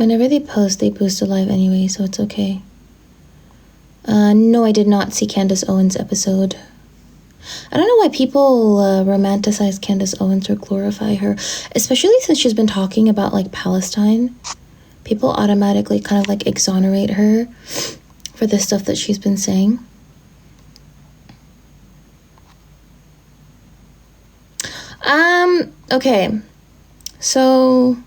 Whenever they boost a live anyway, so it's okay. No, I did not see Candace Owens' episode. I don't know why people romanticize Candace Owens or glorify her, especially since she's been talking about, like, Palestine. People automatically kind of, like, exonerate her for the stuff that she's been saying. Okay. So,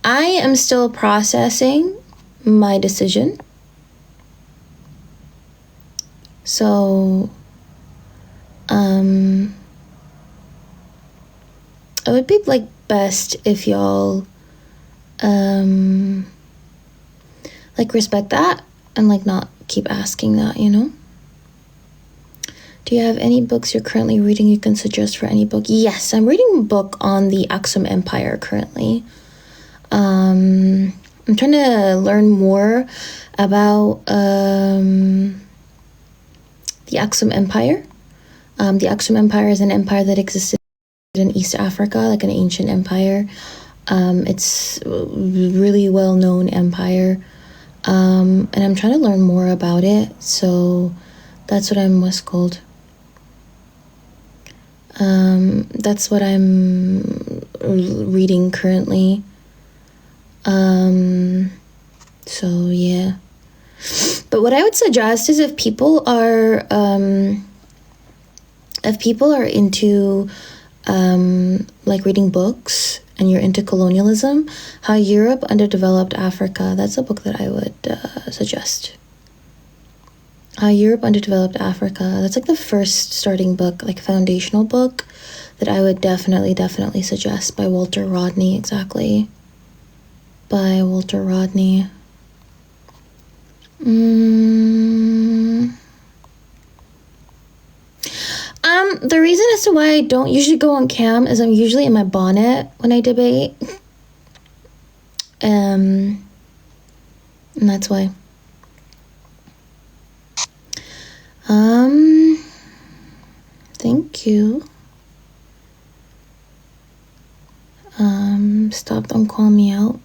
I am still processing my decision. So, it would be, like, best if y'all, like, respect that and, like, not keep asking that, you know? Do you have any books you're currently reading you can suggest for any book? Yes, I'm reading a book on the Aksum Empire currently. I'm trying to learn more about the Aksum Empire. The Aksum Empire is an empire that existed in East Africa, like an ancient empire. It's a really well-known empire. And I'm trying to learn more about it. So that's what I'm what's called. That's what I'm reading currently. So yeah. But what I would suggest is if people are into like reading books and you're into colonialism, How Europe Underdeveloped Africa, that's a book that I would suggest. How Europe Underdeveloped Africa, that's like the first starting book, like foundational book that I would definitely suggest, by Walter Rodney, exactly. By Walter Rodney. The reason as to why I don't usually go on cam is I'm usually in my bonnet when I debate. And that's why. Thank you. Stop them calling me out.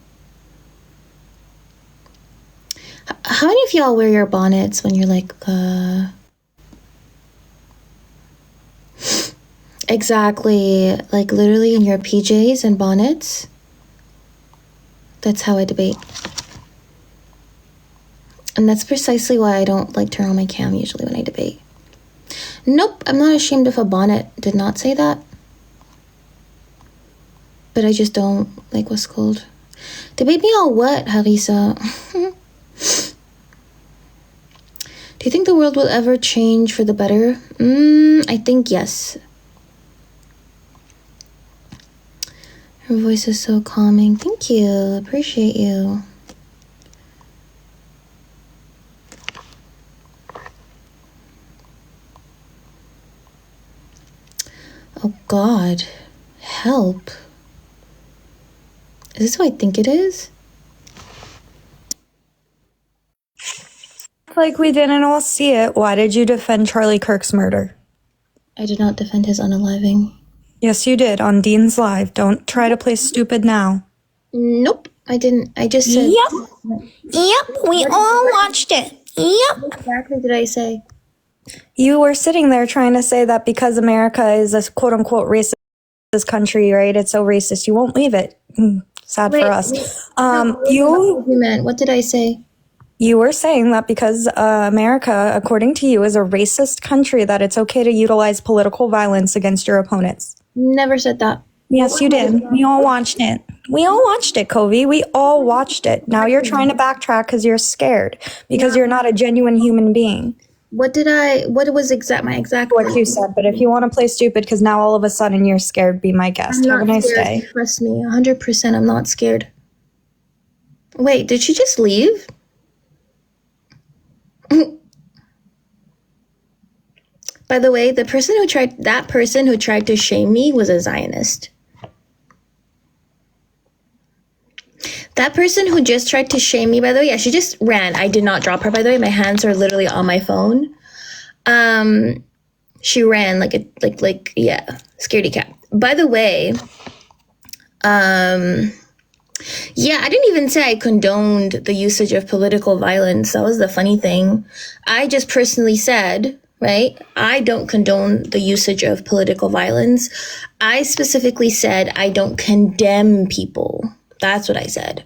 How many of y'all wear your bonnets when you're like, exactly, like literally in your PJs and bonnets? That's how I debate. And that's precisely why I don't like turn on my cam usually when I debate. Nope, I'm not ashamed of a bonnet. Did not say that. But I just don't like what's called. Debate me all what, Harisa? Do you think the world will ever change for the better? I think yes. Her voice is so calming. Thank you. Appreciate you. Oh God. Help. Is this who I think it is? Like we didn't all see it. Why did you defend Charlie Kirk's murder? I did not defend his unaliving. Yes, you did, on Dean's Live. Don't try to play stupid now. Nope, I didn't. I just said... Yep, we all watched it. Yep. What exactly did I say? You were sitting there trying to say that because America is a quote-unquote racist country, right? It's so racist, you won't leave it. Sad for us. What did I say? You were saying that because America, according to you, is a racist country, that it's okay to utilize political violence against your opponents. Never said that. Yes, you did. We all watched it. We all watched it, Covey. We all watched it. Now you're trying to backtrack because you're scared, because you're not a genuine human being. What was my exact what you said? But if you want to play stupid because now all of a sudden you're scared, be my guest. Have a nice day. Trust me, 100% I'm not scared. Wait, did she just leave? By the way, that person who tried to shame me was a Zionist. That person who just tried to shame me, by the way, yeah, she just ran. I did not drop her, by the way. My hands are literally on my phone. She ran like scaredy cat. By the way, Yeah, I didn't even say I condoned the usage of political violence. That was the funny thing. I just personally said, right, I don't condone the usage of political violence. I specifically said I don't condemn people. That's what I said.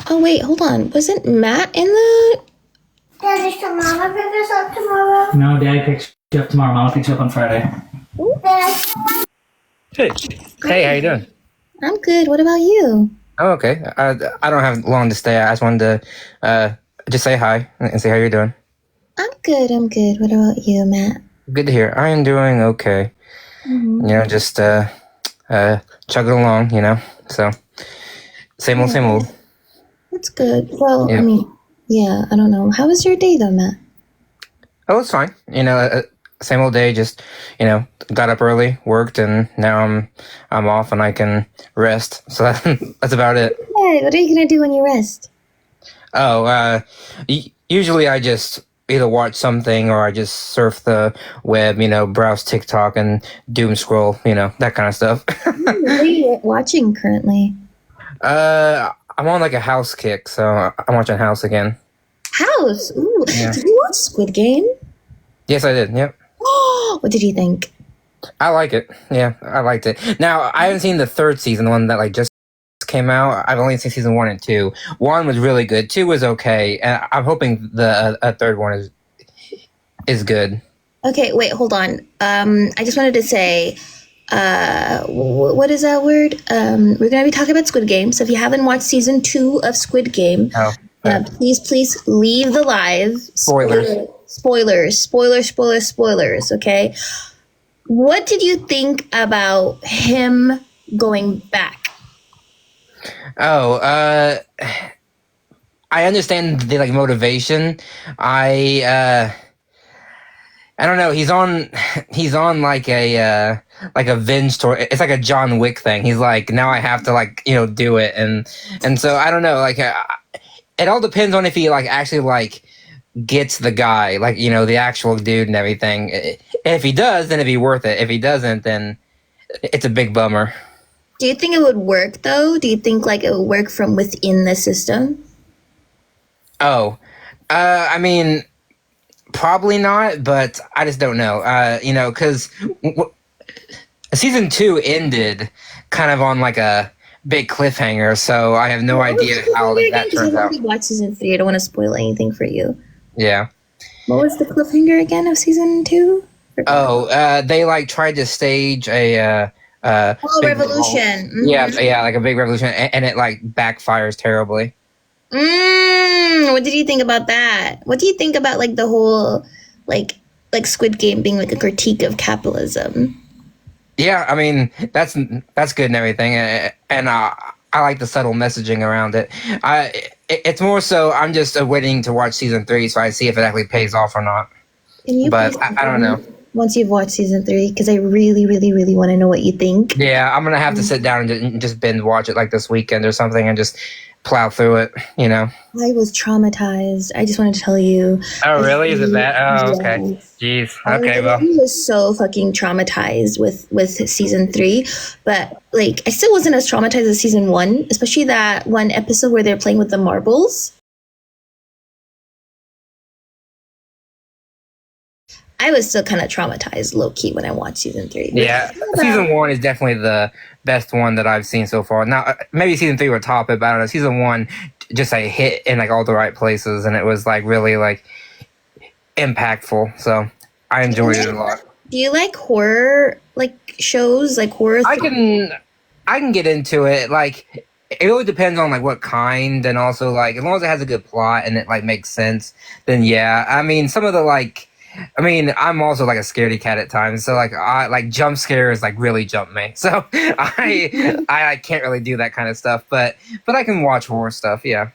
Oh, wait, hold on. Wasn't Matt in the... Daddy, should Mama pick us up tomorrow? No, Dad picks you up tomorrow. Mama picks you up on Friday. Hey. Hey, how you doing? I'm good. What about you? Oh, okay. I don't have long to stay. I just wanted to just say hi and see how you're doing. I'm good. What about you, Matt? Good to hear. I am doing okay. Mm-hmm. You know, just chugging along, you know. So, same old. That's good. Well, Yeah. I mean, yeah, I don't know. How was your day, though, Matt? Oh, it's fine. You know, same old day. Just, you know, got up early, worked, and now I'm off and I can rest. So that's about it. Hey, what are you gonna do when you rest? Oh, usually I just either watch something or I just surf the web, you know, browse TikTok and doom scroll, you know, that kind of stuff. What are you watching currently? I'm on like a House kick, so I'm watching House again. House. Ooh. Yeah. Did you watch Squid Game? Yes, I did. Yep. What did you think? I like it. Yeah, I liked it. Now, I haven't seen the third season, the one that like just came out. I've only seen season 1 and 2. 1 was really good. 2 was okay. And I'm hoping the third one is good. Okay, wait, hold on. I just wanted to say, what is that word? We're gonna be talking about Squid Game. So if you haven't watched season 2 of Squid Game, Oh, please leave the live. Spoilers. Okay. What did you think about him going back? Oh, I understand the like motivation. I don't know. He's on like a venge story. It's like a John Wick thing. He's like, now I have to like, you know, do it. And so I don't know, like, it all depends on if he like actually like gets the guy, like, you know, the actual dude and everything. If he does, then it'd be worth it. If he doesn't, then it's a big bummer. Do you think it would work though? Do you think like it would work from within the system? Oh, I mean, probably not, but I just don't know. You know, because season 2 ended kind of on like a big cliffhanger, so I have no idea how like, that turns out. I watched season 3. I don't want to spoil anything for you. Yeah. What was the cliffhanger again of season 2? Oh, they like tried to stage a big revolution. Mm-hmm. Yeah, like a big revolution, and it like backfires terribly. What did you think about that? What do you think about like the whole like Squid Game being like a critique of capitalism? Yeah, I mean that's good and everything, and I like the subtle messaging around it. It's more so I'm just waiting to watch season 3 so I see if it actually pays off or not. But I don't know. Once you've watched season 3, because I really want to know what you think. Yeah, I'm gonna have to sit down and just binge watch it like this weekend or something and just plow through it, you know. I was traumatized. I just wanted to tell you. Oh, really? Is it that? Oh, okay. Jeez. Okay, well. I was so fucking traumatized with season 3, but like I still wasn't as traumatized as season 1, especially that one episode where they're playing with the marbles. I was still kind of traumatized, low key, when I watched season 3. Yeah, season 1 is definitely the best one that I've seen so far. Now, maybe season 3 would top it, but I don't know. Season 1 just like hit in like all the right places, and it was like really like impactful. So I enjoyed it a lot. Do you like horror like shows, like horror? I can get into it. Like it really depends on like what kind, and also like as long as it has a good plot and it like makes sense, then yeah. I mean, some of the like. I mean, I'm also like a scaredy cat at times, so like I like jump scares like really jump me. So I can't really do that kind of stuff, but I can watch horror stuff. Yeah.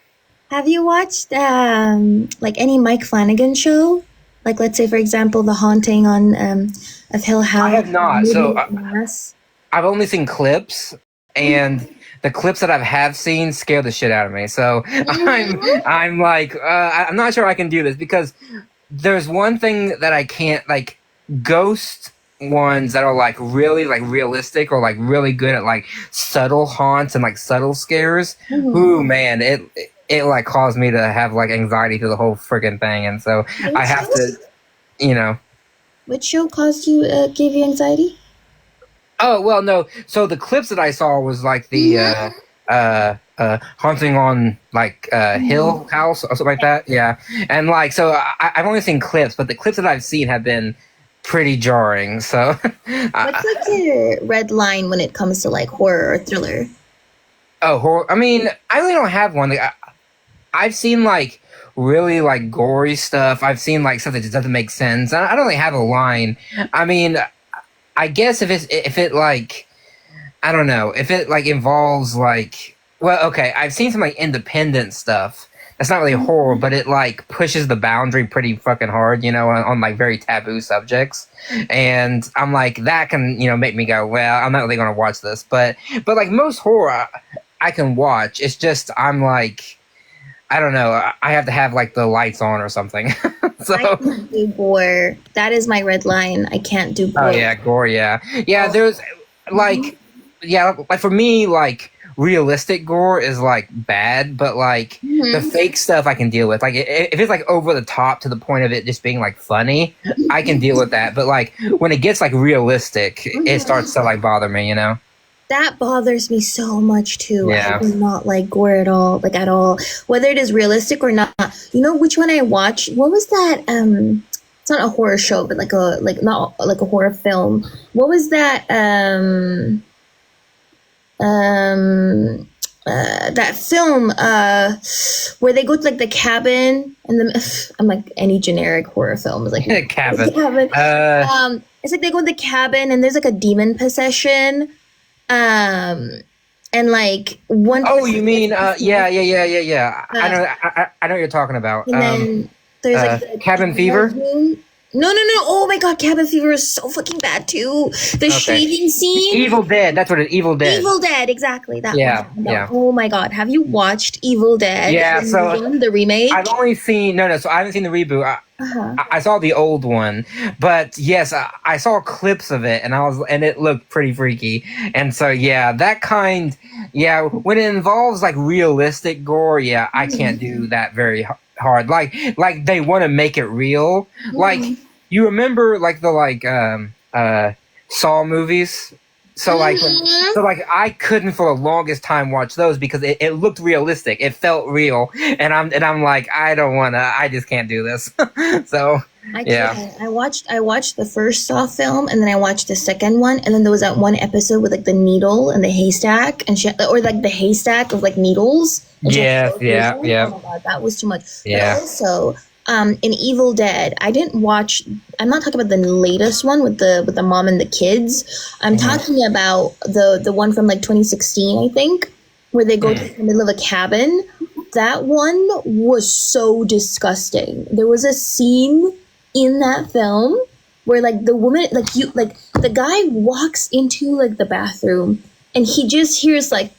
Have you watched like any Mike Flanagan show? Like let's say for example, The Haunting on of Hill House. I have not. So I've only seen clips, and the clips that I have seen scare the shit out of me. So I'm like I'm not sure I can do this because. There's one thing that I can't like ghost ones that are like really like realistic or like really good at like subtle haunts and like subtle scares, ooh man, it like caused me to have like anxiety through the whole friggin' thing, and so I have to, you know. Which show caused you gave you anxiety? Oh well, no. So the clips that I saw was like the haunting on like Hill House or something like that. Yeah, and like so I've only seen clips, but the clips that I've seen have been pretty jarring. So What's like your red line when it comes to like horror or thriller? oh, horror. I mean, I really don't have one. Like, I've seen like really like gory stuff. I've seen like stuff that just doesn't make sense. I don't really have a line. I mean, I guess if it like I don't know if it like involves like well okay I've seen some like independent stuff that's not really horror but it like pushes the boundary pretty fucking hard, you know, on like very taboo subjects, and I'm like that can, you know, make me go, well, I'm not really gonna watch this, but like most horror I can watch. It's just I'm like I don't know, I have to have like the lights on or something. So I can't do gore. That is my red line. I can't do gore. oh yeah, gore, yeah. There's like like for me like realistic gore is like bad, but like the fake stuff I can deal with. Like if it's like over the top to the point of it just being like funny, I can deal with that. But like when it gets like realistic, it starts to like bother me, you know? That bothers me so much too. Yeah. I do not like gore at all, like at all. Whether it is realistic or not. You know which one I watched? What was that? It's not a horror show, but not like a horror film. What was that? That film where they go to like the cabin and then I'm like any generic horror film is like Cabin. It's like they go to the cabin and there's like a demon possession. And like one. Oh, you mean yeah. I know what you're talking about. And then there's like the Cabin Fever. room. No. Oh my god, Cabin Fever is so fucking bad too. The shaving scene. Evil Dead. That's what it. Evil Dead. Evil Dead, exactly. That Yeah, one. yeah. Oh my god, have you watched Evil Dead? Yeah, the remake. I've only seen no. So I haven't seen the reboot. I saw the old one, but yes, I saw clips of it, and it looked pretty freaky. And so yeah, that kind, yeah, when it involves like realistic gore, yeah, I can't do that very hard. Like they want to make it real. Like you remember like the Saw movies. So like I couldn't for the longest time watch those because it looked realistic. It felt real, and I'm like I don't wanna. I just can't do this. So I can't. I watched the first Saw film, and then I watched the second one, and then there was that one episode with like the needle and the haystack, and or like the haystack of like needles. Yeah. Oh my god, that was too much. Yeah. But also, in Evil Dead, I didn't watch. I'm not talking about the latest one with the mom and the kids. I'm talking about the one from like 2016, I think, where they go to the middle of a cabin. That one was so disgusting. There was a scene in that film where like the woman, the guy walks into like the bathroom and he just hears like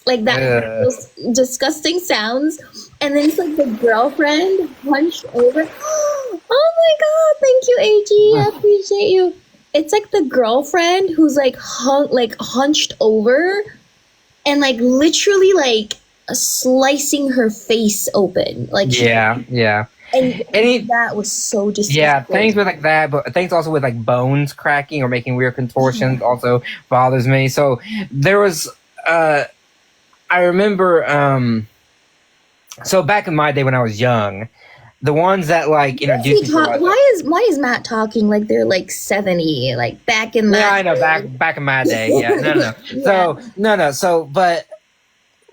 those disgusting sounds. And then it's like the girlfriend hunched over. Oh my god, thank you, AG. I appreciate you. It's like the girlfriend who's like hunched over and like literally like slicing her face open. Like yeah. And that was so disgusting. Yeah, things with like that, but things also with like bones cracking or making weird contortions also bothers me. So there was I remember so back in my day when I was young, the ones that like introduced why is Matt talking like they're like 70, like back in my I know, back in my day. Yeah. No. Yeah. So but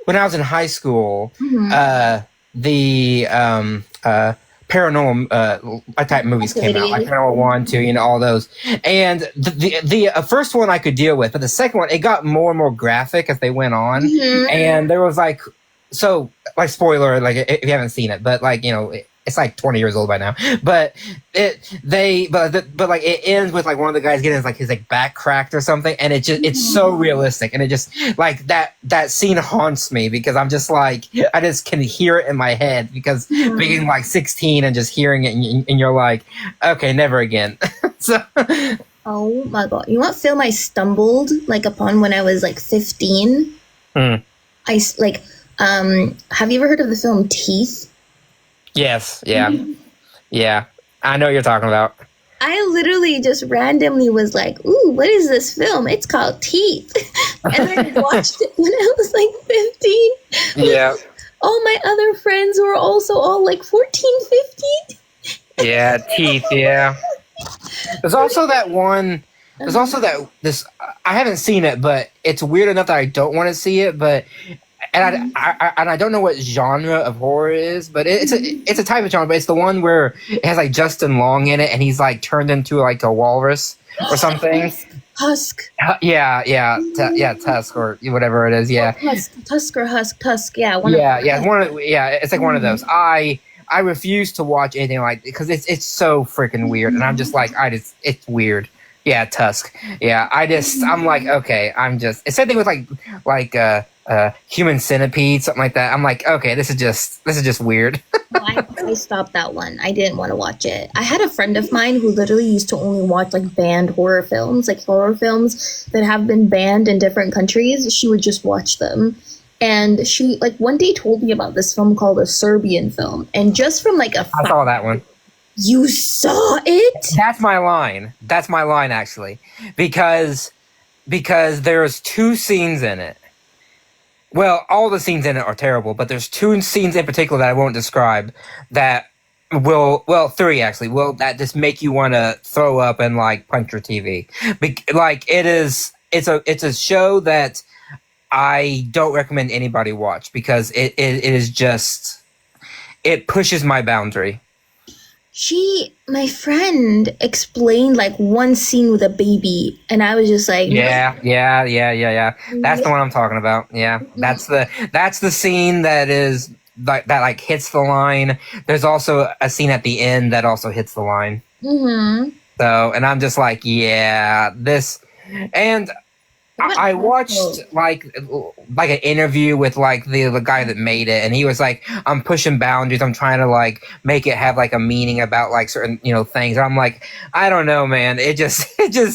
when I was in high school, the paranormal type movies came out, like Paranormal 1, 2, all those. And the first one I could deal with, but the second one, it got more and more graphic as they went on. And there was like, so like spoiler, like if you haven't seen it, but like, it's like 20 years old by now, but it ends with like one of the guys getting his back cracked or something, and it's so realistic, and it just like that scene haunts me because I'm just like I just can hear it in my head because being like 16 and just hearing it and you're like, okay, never again. So Oh my god! You know what film I stumbled like upon when I was like 15? Hmm. Have you ever heard of the film Teeth? yes, yeah. I know what you're talking about. I literally just randomly was like, "Ooh, what is this film? It's called Teeth," and I watched it when I was like 15. Yeah, All my other friends were also all like 14, 15. yeah. Teeth. Yeah. There's also that one. There's also that this. I haven't seen it, but it's weird enough that I don't want to see it. But I don't know what genre of horror it is, but it's a type of genre. But it's the one where it has like Justin Long in it, and he's like turned into like a walrus or something. Husk. Yeah, Tusk or whatever it is. Yeah, Tusk or Husk. Tusk. Yeah. It's like one of those. I refuse to watch anything like because it's so freaking weird, and I'm just like it's weird. Yeah, Tusk. Yeah, I'm like okay, it's the same thing with Human Centipede, something like that. I'm like okay, this is just weird. I stopped that one. I didn't want to watch it. I had a friend of mine who literally used to only watch like banned horror films that have been banned in different countries. She would just watch them. And she like one day told me about this film called a Serbian film. And just from like I saw that one. You saw it? That's my line. That's my line actually. Because there's two scenes in it. Well, all the scenes in it are terrible, but there's two scenes in particular that I won't describe that three actually that just make you want to throw up and like punch your TV. It's a show that I don't recommend anybody watch because it is just it pushes my boundary. My friend explained like one scene with a baby, and I was just like, yeah. That's the one I'm talking about. Yeah, that's the scene that is that hits the line. There's also a scene at the end that also hits the line. Mm-hmm. So, and I'm just like, yeah, this, and I watched like an interview with like the guy that made it, and he was like, "I'm pushing boundaries. I'm trying to like make it have like a meaning about like certain things." And I'm like, I don't know, man. It just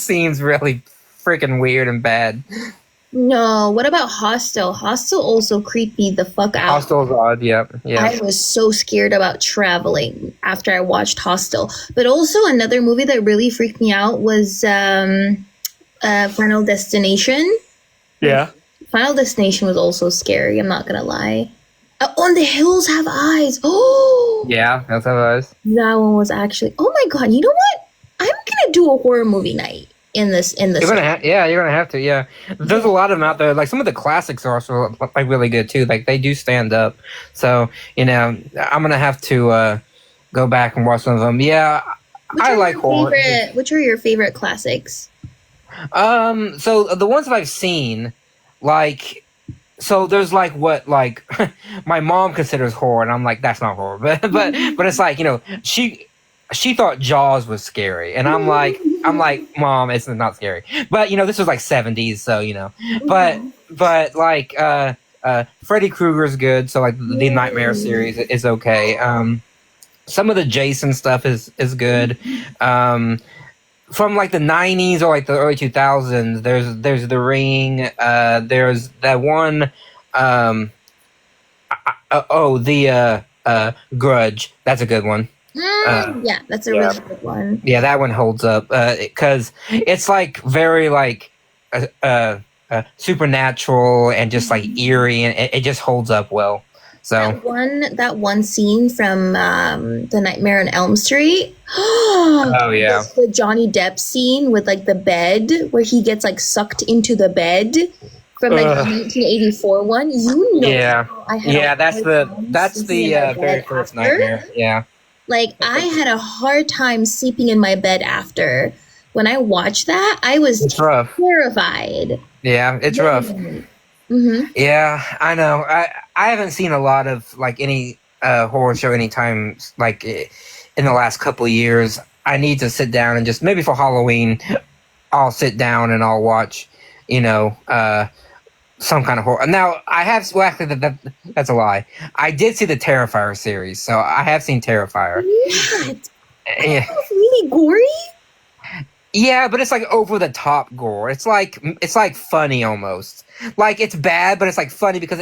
seems really freaking weird and bad. No, what about Hostel? Hostel also creeped me the fuck out. Hostel's odd, yeah. I was so scared about traveling after I watched Hostel. But also another movie that really freaked me out was Final Destination. Yeah. Final Destination was also scary, I'm not gonna lie. On the Hills Have Eyes. Oh! Yeah, that's how it was. That one was actually... Oh my god, you know what? I'm gonna do a horror movie night in this. You're gonna have to. Yeah, there's a lot of them out there. Like some of the classics are also like really good too. Like they do stand up. So I'm gonna have to go back and watch some of them. Yeah, I like horror. Which are your favorite classics? So the ones that I've seen, so there's like what like my mom considers horror, and I'm like that's not horror, but it's like she thought Jaws was scary, and I'm like Mom, it's not scary, but this was like 70s, so but like Freddy Krueger's good, so like the Nightmare series is okay. Some of the Jason stuff is good. From like the 90s or like the early 2000s, there's The Ring. There's that one. Grudge. That's a good one. Yeah, that's a really good one. Yeah, that one holds up because it's like very like supernatural and just like eerie, and it just holds up well. So that one scene from The Nightmare on Elm Street. Oh yeah, the Johnny Depp scene with like the bed where he gets like sucked into the bed from like the 1984 one. That's the very first Nightmare. Yeah, like I had a hard time sleeping in my bed after. When I watched that, I was terrified. Yeah, it's rough. Mm-hmm. Yeah, I know. I haven't seen a lot of like any horror show anytime like in the last couple of years. I need to sit down and just maybe for Halloween, I'll sit down and I'll watch, some kind of horror. Now I have actually that's a lie. I did see the Terrifier series, so I have seen Terrifier. What? Yeah. That's really gory. Yeah, but it's like over the top gore. It's like funny almost. Like it's bad, but it's like funny because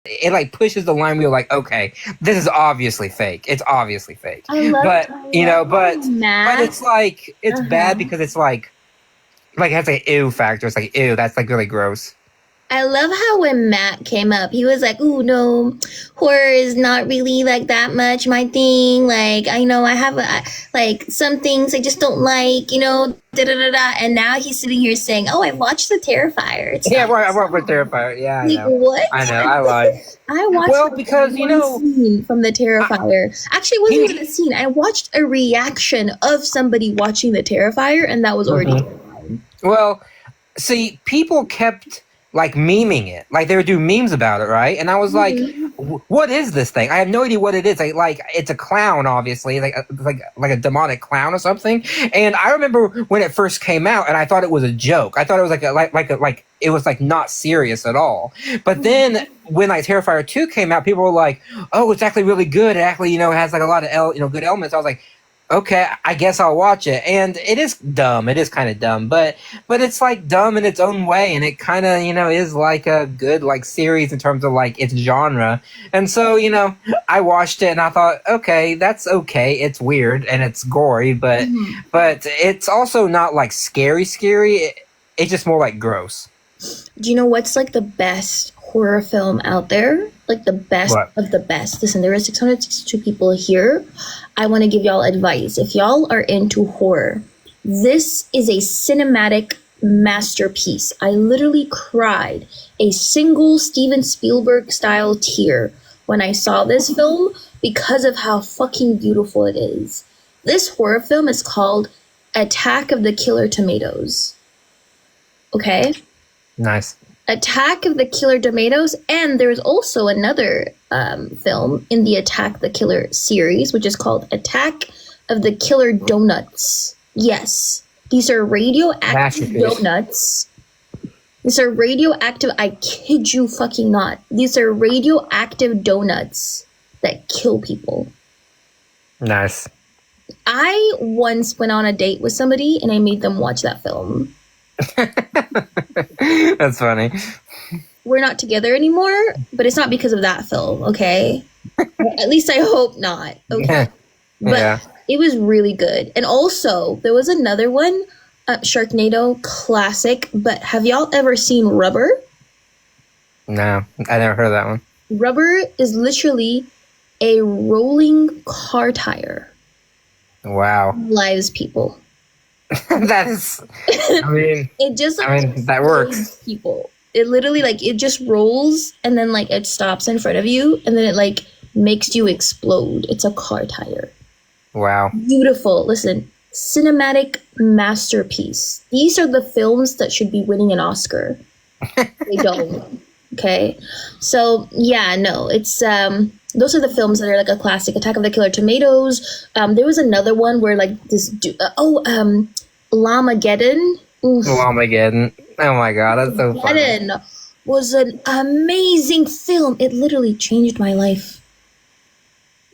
it like pushes the line where you're like, okay, this is obviously fake. It's obviously fake. But you know, but Matt. it's like it's bad Uh-huh. because it's like it has like ew factor. It's like ew, that's like really gross. I love how when Matt came up, he was like, "Ooh, no, horror is not really like that much my thing. Like, I know I have like some things I just don't like, da da da da." And now he's sitting here saying, "Oh, I watched The Terrifier. It's Yeah, not I work with Terrifier. Yeah, I like know. what." I know. I lied. I watched Well, like because you one know, scene from The Terrifier. Actually, it wasn't he. even a scene. I watched a reaction of somebody watching The Terrifier, and that was already Mhm. Well, see, people kept like memeing it, like they would do memes about it, right? And I was like, Mhm. "What is this thing? I have no idea what it is. Like it's a clown, obviously, like a demonic clown or something." And I remember when it first came out, and I thought it was a joke. I thought it was like it was like not serious at all. But then when like Terrifier 2 came out, people were like, "Oh, it's actually really good. It actually has like a lot of good elements." I was like, okay, I guess I'll watch it. And it is dumb. It is kind of dumb, but it's like dumb in its own way, and it kind of is like a good like series in terms of like its genre. And so I watched it and I thought, okay, that's okay. It's weird and it's gory, Mhm. but it's also not like scary. It's just more like gross. Do you know what's like the best horror film out there? Like the best What? of the best. Listen, there are 662 people here. I want to give y'all advice. If y'all are into horror, this is a cinematic masterpiece. I literally cried a single Steven Spielberg style tear when I saw this film because of how fucking beautiful it is. This horror film is called Attack of the Killer Tomatoes. Okay? Nice. Attack of the Killer Tomatoes, and there's also another film in the Attack the Killer series, which is called Attack of the Killer Donuts. Yes, these are radioactive Masterpiece. donuts. These are radioactive. I kid you fucking not. These are radioactive donuts that kill people. Nice. I once went on a date with somebody and I made them watch that film. That's funny. We're not together anymore, but it's not because of that film, okay? At least I hope not, okay? But Yeah. it was really good. And also, there was another one, Sharknado, classic, but have y'all ever seen Rubber? No, I never heard of that one. Rubber is literally a rolling car tire. Wow. Lives people. That is. I mean, It just like that works. people. It literally like it just rolls and then like it stops in front of you and then it like makes you explode. It's a car tire. Wow. Beautiful. Listen, cinematic masterpiece. These are the films that should be winning an Oscar. They don't. Okay. So yeah, no, it's those are the films that are like a classic. Attack of the Killer Tomatoes. There was another one where like this Lamageddon. Oof. Lamageddon. Oh my god, that's so funny. Lamageddon was an amazing film. It literally changed my life.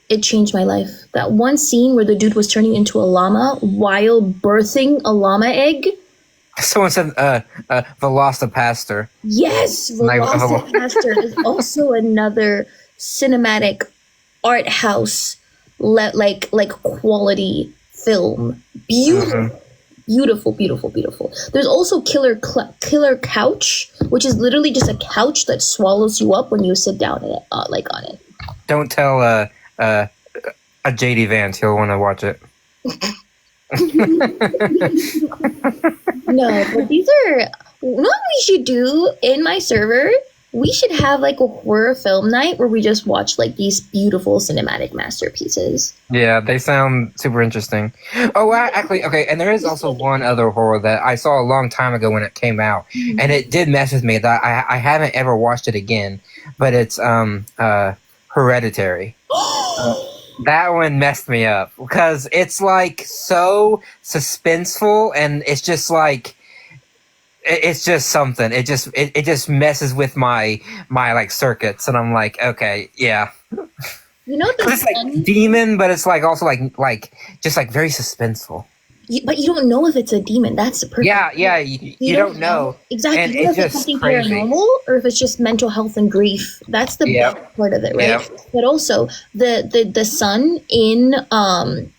It changed my life. That one scene where the dude was turning into a llama while birthing a llama egg. Someone said Velocipaster. Yes, Like- Velocipaster is also another cinematic art house like quality film. Beautiful. Beautiful. There's also Killer Couch, which is literally just a couch that swallows you up when you sit down in it, on it. Don't tell a JD Vance. He'll want to watch it. No, but these are what we should do in my server. We should have like a horror film night where we just watch like these beautiful cinematic masterpieces. Yeah, they sound super interesting. Oh, actually, okay. And there is also one other horror that I saw a long time ago when it came out, and it did mess with me. That I haven't ever watched it again. But it's Hereditary. That one messed me up because it's like so suspenseful, and it's just like it's just something. It just messes with my like circuits, and I'm like, okay, yeah. You know the It's like demon, but it's like also like just like very suspenseful. but you don't know if it's a demon. That's the perfect. Yeah, you don't know. Exactly. And You don't know it's if it's just something crazy. paranormal or if it's just mental health and grief. That's the Yep. best part of it, right? Yep. But also the son in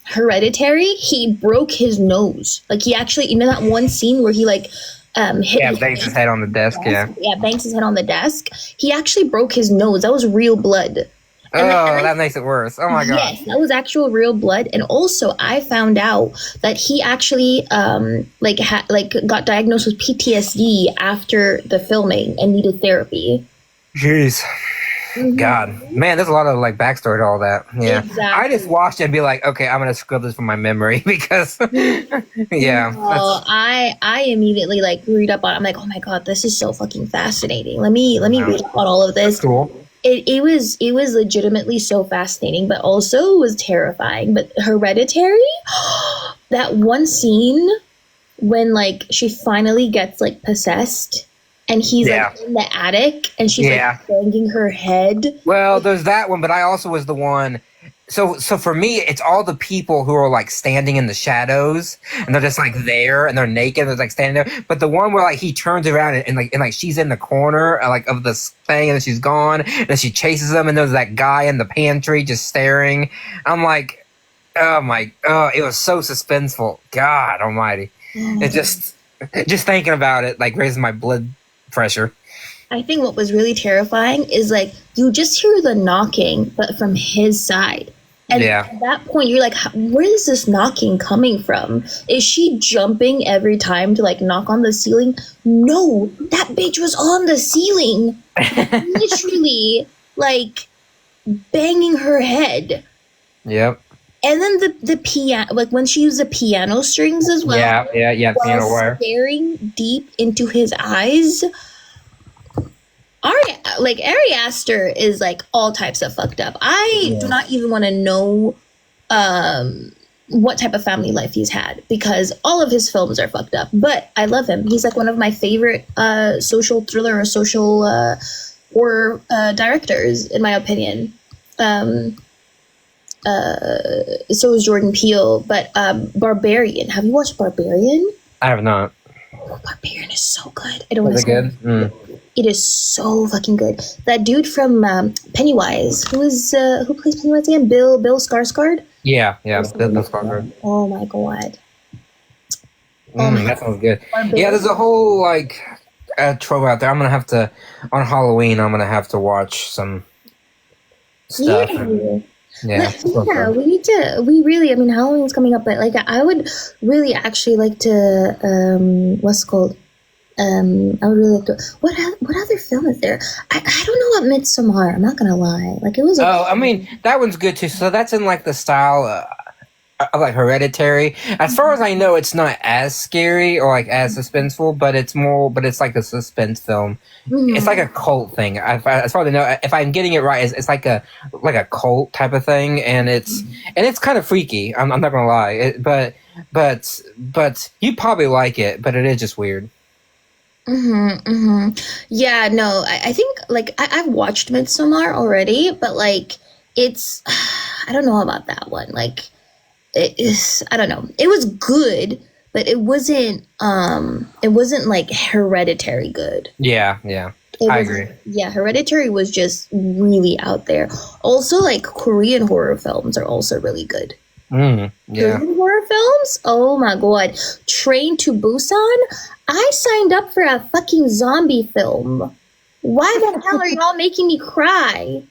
Hereditary, he broke his nose. Like he actually, you know that one scene where he like hit Yeah, bangs his head on the desk. Yeah. bangs his head on the desk. He actually broke his nose. That was real blood. Oh, that makes it worse. Oh my god. Yes, that was actual real blood. And also, I found out that he actually got diagnosed with PTSD after the filming and needed therapy. Jeez. God, man, there's a lot of like backstory to all that. Yeah, Exactly. I just watched it and be like, okay, I'm gonna scrub this from my memory because, yeah. Oh, I immediately like read up on. I'm like, oh my god, this is so fucking fascinating. Let me read up on all of this. That's cool. It was legitimately so fascinating, but also was terrifying. But Hereditary, that one scene when like she finally gets like possessed and he's like in the attic and she's like banging her head. Well, there's that one, but I also was the one. So for me, it's all the people who are like standing in the shadows and they're just like there and they're naked. They're like standing there. But the one where like he turns around and like she's in the corner like of this thing and then she's gone and then she chases them and there's that guy in the pantry just staring. I'm like, it was so suspenseful. God Almighty! It just thinking about it like raises my blood pressure. I think what was really terrifying is like you just hear the knocking, but from his side. And at that point, you're like, where is this knocking coming from? Is she jumping every time to like knock on the ceiling? No, that bitch was on the ceiling, literally like banging her head. Yep. And then the piano, like when she used the piano strings as well. Yeah. Piano wire. Staring deep into his eyes. Ari Aster is like all types of fucked up. I do not even want to know what type of family life he's had because all of his films are fucked up. But I love him. He's like one of my favorite social thriller or social horror directors, in my opinion. So is Jordan Peele. But Barbarian. Have you watched Barbarian? I have not. Oh, Barbarian is so good. I don't want to say it. Good? It is so fucking good. That dude from Pennywise, who plays Pennywise again? Bill Skarsgård? Yeah, Bill Skarsgård. Oh my god. That sounds good. Yeah, there's a whole like trope out there. I'm gonna have to on Halloween. I'm gonna have to watch some stuff. We need to. We really. I mean, Halloween's coming up, but like, I would really actually like to. What's it called? I would really like to. What other film is there? I don't know what Midsommar. I'm not gonna lie. Like it was. I mean that one's good too. So that's in like the style of like Hereditary. As far as I know, it's not as scary or like as suspenseful, but it's more. But it's like a suspense film. Mm-hmm. It's like a cult thing. As far as I know, if I'm getting it right, it's like a cult type of thing, and it's kind of freaky. I'm not gonna lie. But you probably like it, but it is just weird. Yeah, no, I think like I've watched Midsommar already, but like it's I don't know about that one. Like it is I don't know. It was good, but it wasn't like Hereditary good. Yeah. I agree. Yeah, Hereditary was just really out there. Also, like Korean horror films are also really good. Yeah. Korean horror films? Oh my god. Train to Busan? I signed up for a fucking zombie film. Why the hell are y'all making me cry?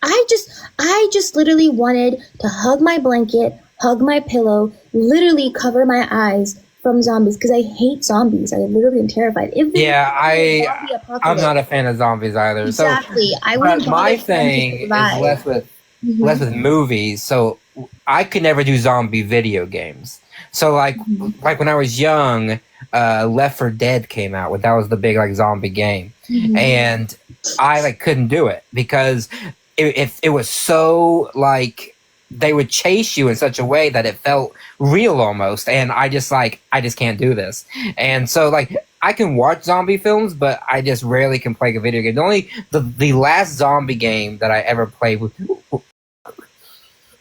I just literally wanted to hug my blanket, hug my pillow, literally cover my eyes from zombies because I hate zombies. I literally am terrified. I'm not a fan of zombies either. Exactly. So, but my thing is less with movies. So I could never do zombie video games. So like when I was young, Left 4 Dead came out. That was the big like zombie game, and I like couldn't do it because it was so like they would chase you in such a way that it felt real almost, and I just can't do this. And so like I can watch zombie films, but I just rarely can play a video game. The last zombie game that I ever played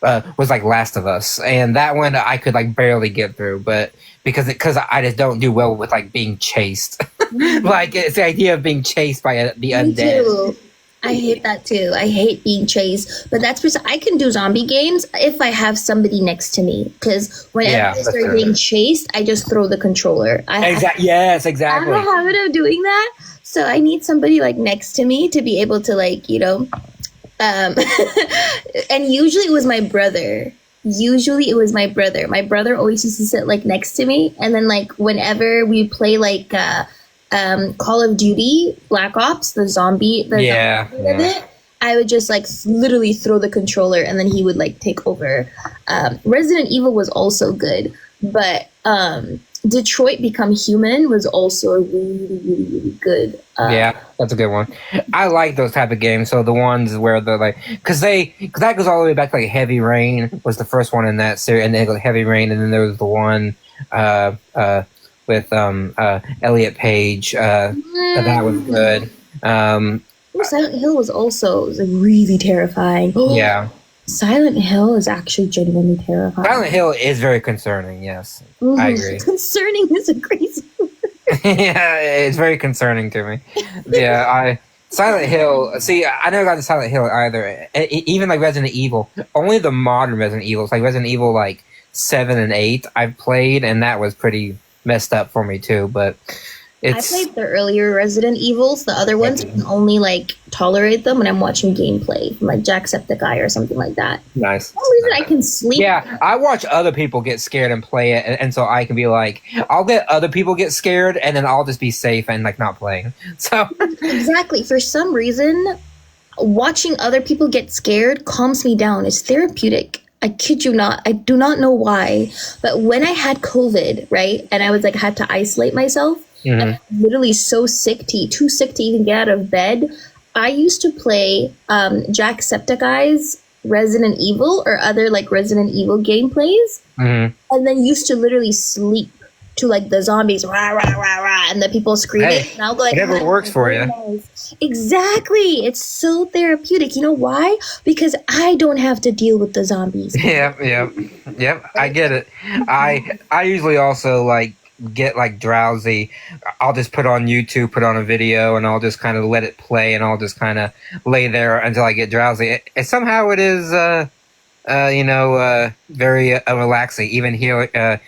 was like Last of Us, and that one I could like barely get through, but because I just don't do well with like being chased. Like it's the idea of being chased by the Me undead. too. I hate that too. I hate being chased. But that's I can do zombie games if I have somebody next to me. Because whenever Yeah, I that's start true. getting chased, I just throw the controller. Exactly. Yes, I exactly. have a habit of doing that. So I need somebody like next to me to be able to like, and usually it was my brother. My brother always used to sit like next to me. And then like whenever we play like Call of Duty, Black Ops, the zombie Yeah, bit of it, I would just like literally throw the controller and then he would like take over. Resident Evil was also good, but Detroit Become Human was also really, really, really good. Yeah, that's a good one. I like those type of games. So the ones where they're like, because that goes all the way back to like Heavy Rain was the first one in that series, and then like Heavy Rain, and then there was the one with Elliot Page. That was good. Silent Hill was like really terrifying. Yeah, Silent Hill is actually genuinely terrifying. Silent Hill is very concerning. Yes, I agree. Concerning is a crazy word. Yeah, it's very concerning to me. Yeah, Silent Hill. See, I never got to Silent Hill either. Even like Resident Evil, only the modern Resident Evils, like Resident Evil like 7 and 8, I've played, and that was pretty messed up for me too. But I played the earlier Resident Evils. The other ones I can only like tolerate them when I'm watching gameplay from like Jacksepticeye or something like that. Nice. For some reason I can sleep. Yeah, I watch other people get scared and play it, and so I can be like, I'll let other people get scared, and then I'll just be safe and like not playing. So Exactly. For some reason, watching other people get scared calms me down. It's therapeutic. I kid you not. I do not know why. But when I had COVID, right, and I was like had to isolate myself, and I'm literally so too sick to even get out of bed, I used to play Jacksepticeye's Resident Evil or other like Resident Evil gameplays, and then used to literally sleep to like the zombies, rah, rah, rah, rah, and the people screaming. Hey, and I'll go like, whatever works for you. Exactly. It's so therapeutic. You know why? Because I don't have to deal with the zombies. Yep. I get it. I usually also like get like drowsy. I'll just put on YouTube, put on a video, and I'll just kind of let it play, and I'll just kind of lay there until I get drowsy. Somehow it is, very relaxing. Even here,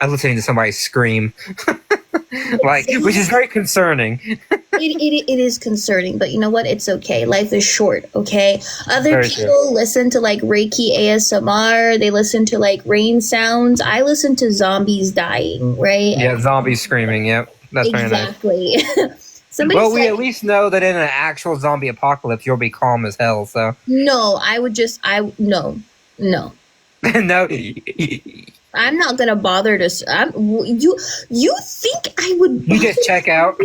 listening to somebody scream, like, which is very concerning. It is concerning, but you know what? It's okay. Life is short, okay? Other Very people true. listen to like Reiki ASMR. They listen to like rain sounds. I listen to zombies dying, right? Yeah, zombies screaming. Yep, that's very nice. Exactly. Somebody Well, we said, at least know that in an actual zombie apocalypse, you'll be calm as hell. So no, no. no, I'm not gonna bother to. You think I would? you just check out.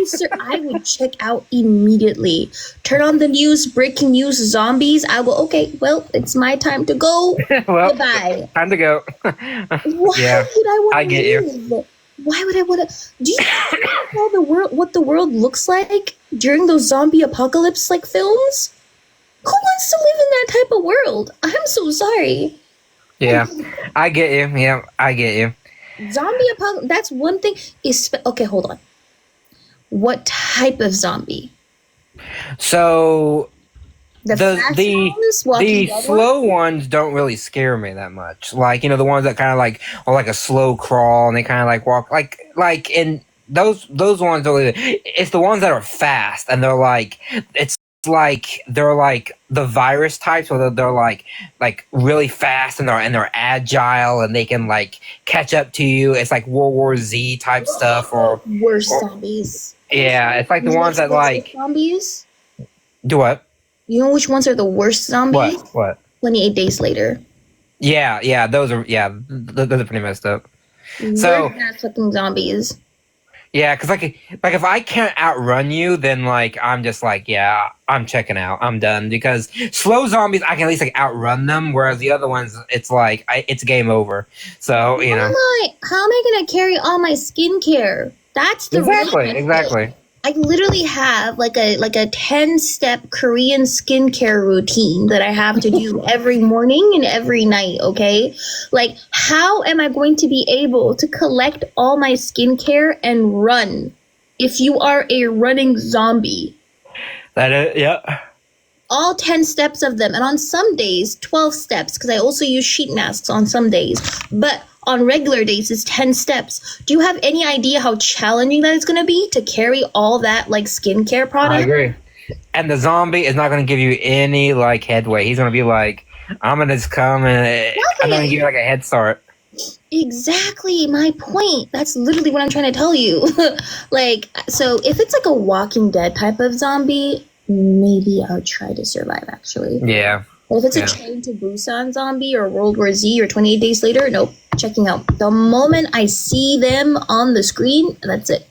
I would check out immediedally. Turn on the news, breaking news, zombies. I will. Okay, well, it's my time to go. Well, Goodbye. time to go. Why Yeah, would I want to I get you. live? Why would I want to? Do you know what the world looks like during those zombie apocalypse like films? Who wants to live in that type of world? I'm so sorry. Yeah, I get you. Yeah, I get you. Zombie apocalypse. That's one thing. Okay, hold on. What type of zombie? So The fast ones, Walking the Dead slow ones? ones don't really scare me that much. Like, the ones that kind of like are like a slow crawl and they kind of like walk like in those ones don't really, it's the ones that are fast and they're like they're like the virus types where they're like really fast and they're agile and they can like catch up to you. It's like World War Z type stuff or Worst zombies. yeah, it's like the You know ones that what's like worst zombies. do what? You know which ones are the worst zombies? What? 28 Days Later. Yeah, those are those are pretty messed up. So Worst fucking zombies. yeah, because like if I can't outrun you, then like I'm just like I'm checking out, I'm done. Because slow zombies, I can at least like outrun them, whereas the other ones, it's like it's game over. So How am I gonna carry all my skincare? That's the real question. exactly. I literally have like a 10-step Korean skincare routine that I have to do every morning and every night, okay? Like, how am I going to be able to collect all my skincare and run if you are a running zombie? That is, yeah. All 10 steps of them, and on some days 12 steps, because I also use sheet masks on some days, but on regular days it's 10 steps. Do you have any idea how challenging that is going to be to carry all that like skincare product? I agree. And the zombie is not going to give you any like headway. He's going to be like, I'm going to just come and I'm going to give you like a head start. Exactly my point. That's literally what I'm trying to tell you. Like, so if it's like a Walking Dead type of zombie, maybe I'll try to survive, actually. Yeah. But if it's a Train to Busan zombie or World War Z or 28 Days Later, nope, checking out. The moment I see them on the screen, that's it.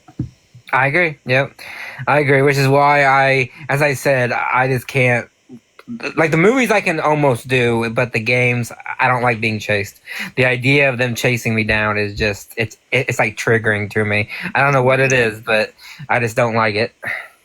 I agree. Yep. I agree, which is why as I said, I just can't. Like the movies I can almost do, but the games, I don't like being chased. The idea of them chasing me down is just, it's like triggering to me. I don't know what it is, but I just don't like it.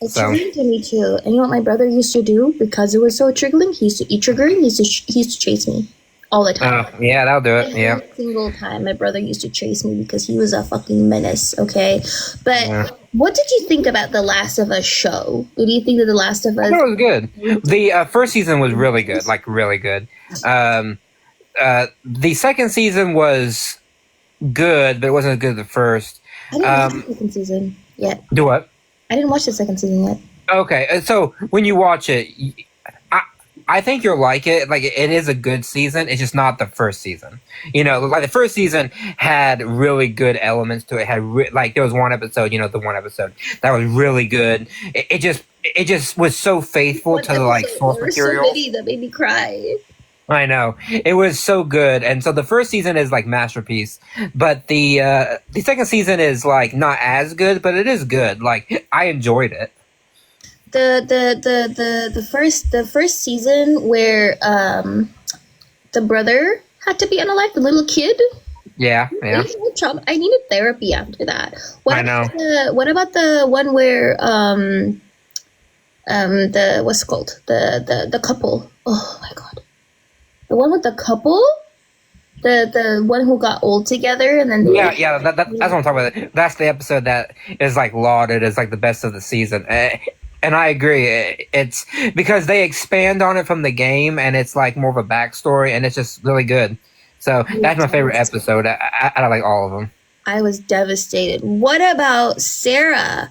It's triggering to me too. And you know what my brother used to do? Because it was so triggering, he used to eat triggering, he used to chase me all the time. Yeah, that'll do it. Yeah. Every single time my brother used to chase me because he was a fucking menace, okay? But what did you think about the Last of Us show? Did you think that the Last of Us... I thought it was good. The first season was really good, like really good. The second season was good, but it wasn't as good as the first. I didn't watch the second season yet. Do what? I didn't watch the second season yet. Okay, so when you watch it, I think you'll like it. Like, it is a good season. It's just not the first season. You know, like the first season had really good elements to it. Had like there was one episode, the one episode that was really good. It just was so faithful to the like source material. So many that made me cry. I know, it was so good, and so the first season is like masterpiece, but the second season is like not as good, but it is good. Like, I enjoyed it. The first season where the brother had to be unalive, the little kid. Yeah. I needed therapy after that. I know. What about the one where the what's it called, the couple? Oh my god, the one with the couple. The one who got old together and then that's what I'm talking about. That's the episode that is like lauded as like the best of the season. And I agree. It's because they expand on it from the game, and it's like more of a backstory, and it's just really good. So that's my favorite episode. I like all of them. I was devastated. What about Sarah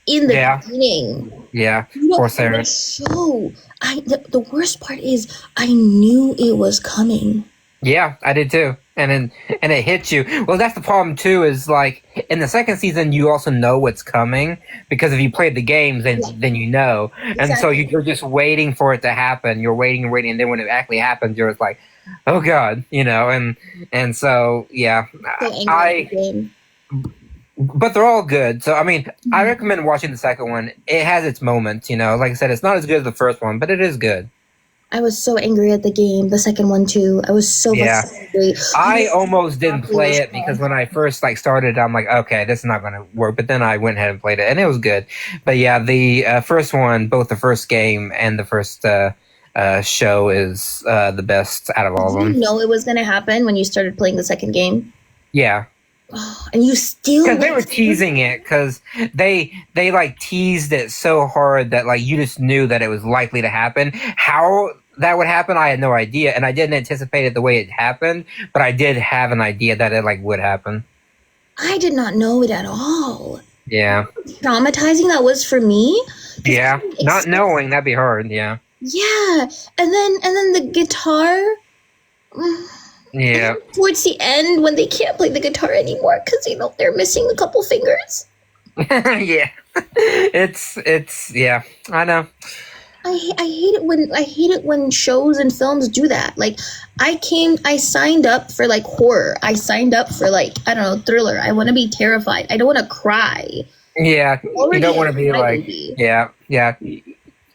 in the beginning? Yeah, poor Sarah. The show. The worst part is I knew it was coming. Yeah, I did too. And it hits you. Well, that's the problem too, is like in the second season you also know what's coming because if you played the games then you know. Exactly. And so you're just waiting for it to happen. You're waiting and waiting, and then when it actually happens you're just like, oh god, and so yeah. But they're all good. So I mean, I recommend watching the second one. It has its moments, like I said, it's not as good as the first one, but it is good. I was so angry at the game, the second one too. I was so angry. I almost didn't play it because when I first started, I'm like, okay, this is not going to work. But then I went ahead and played it, and it was good. But yeah, the first one, both the first game and the first show is the best out of all of them. Did you know it was going to happen when you started playing the second game? Yeah. Oh, and you still... Because they were teasing it, because they like teased it so hard that like you just knew that it was likely to happen. How that would happen, I had no idea, and I didn't anticipate it the way it happened, but I did have an idea that it like would happen. I did not know it at all. Yeah. Traumatizing that was for me. Yeah, not knowing, that'd be hard. Yeah. Yeah, and then the guitar. Yeah. Towards the end, when they can't play the guitar anymore because they're missing a couple fingers. Yeah, it's yeah. I know. I hate it when shows and films do that. Like, I signed up for like horror. I signed up for like, I don't know, thriller. I want to be terrified. I don't want to cry. Yeah, you don't want to be like, yeah.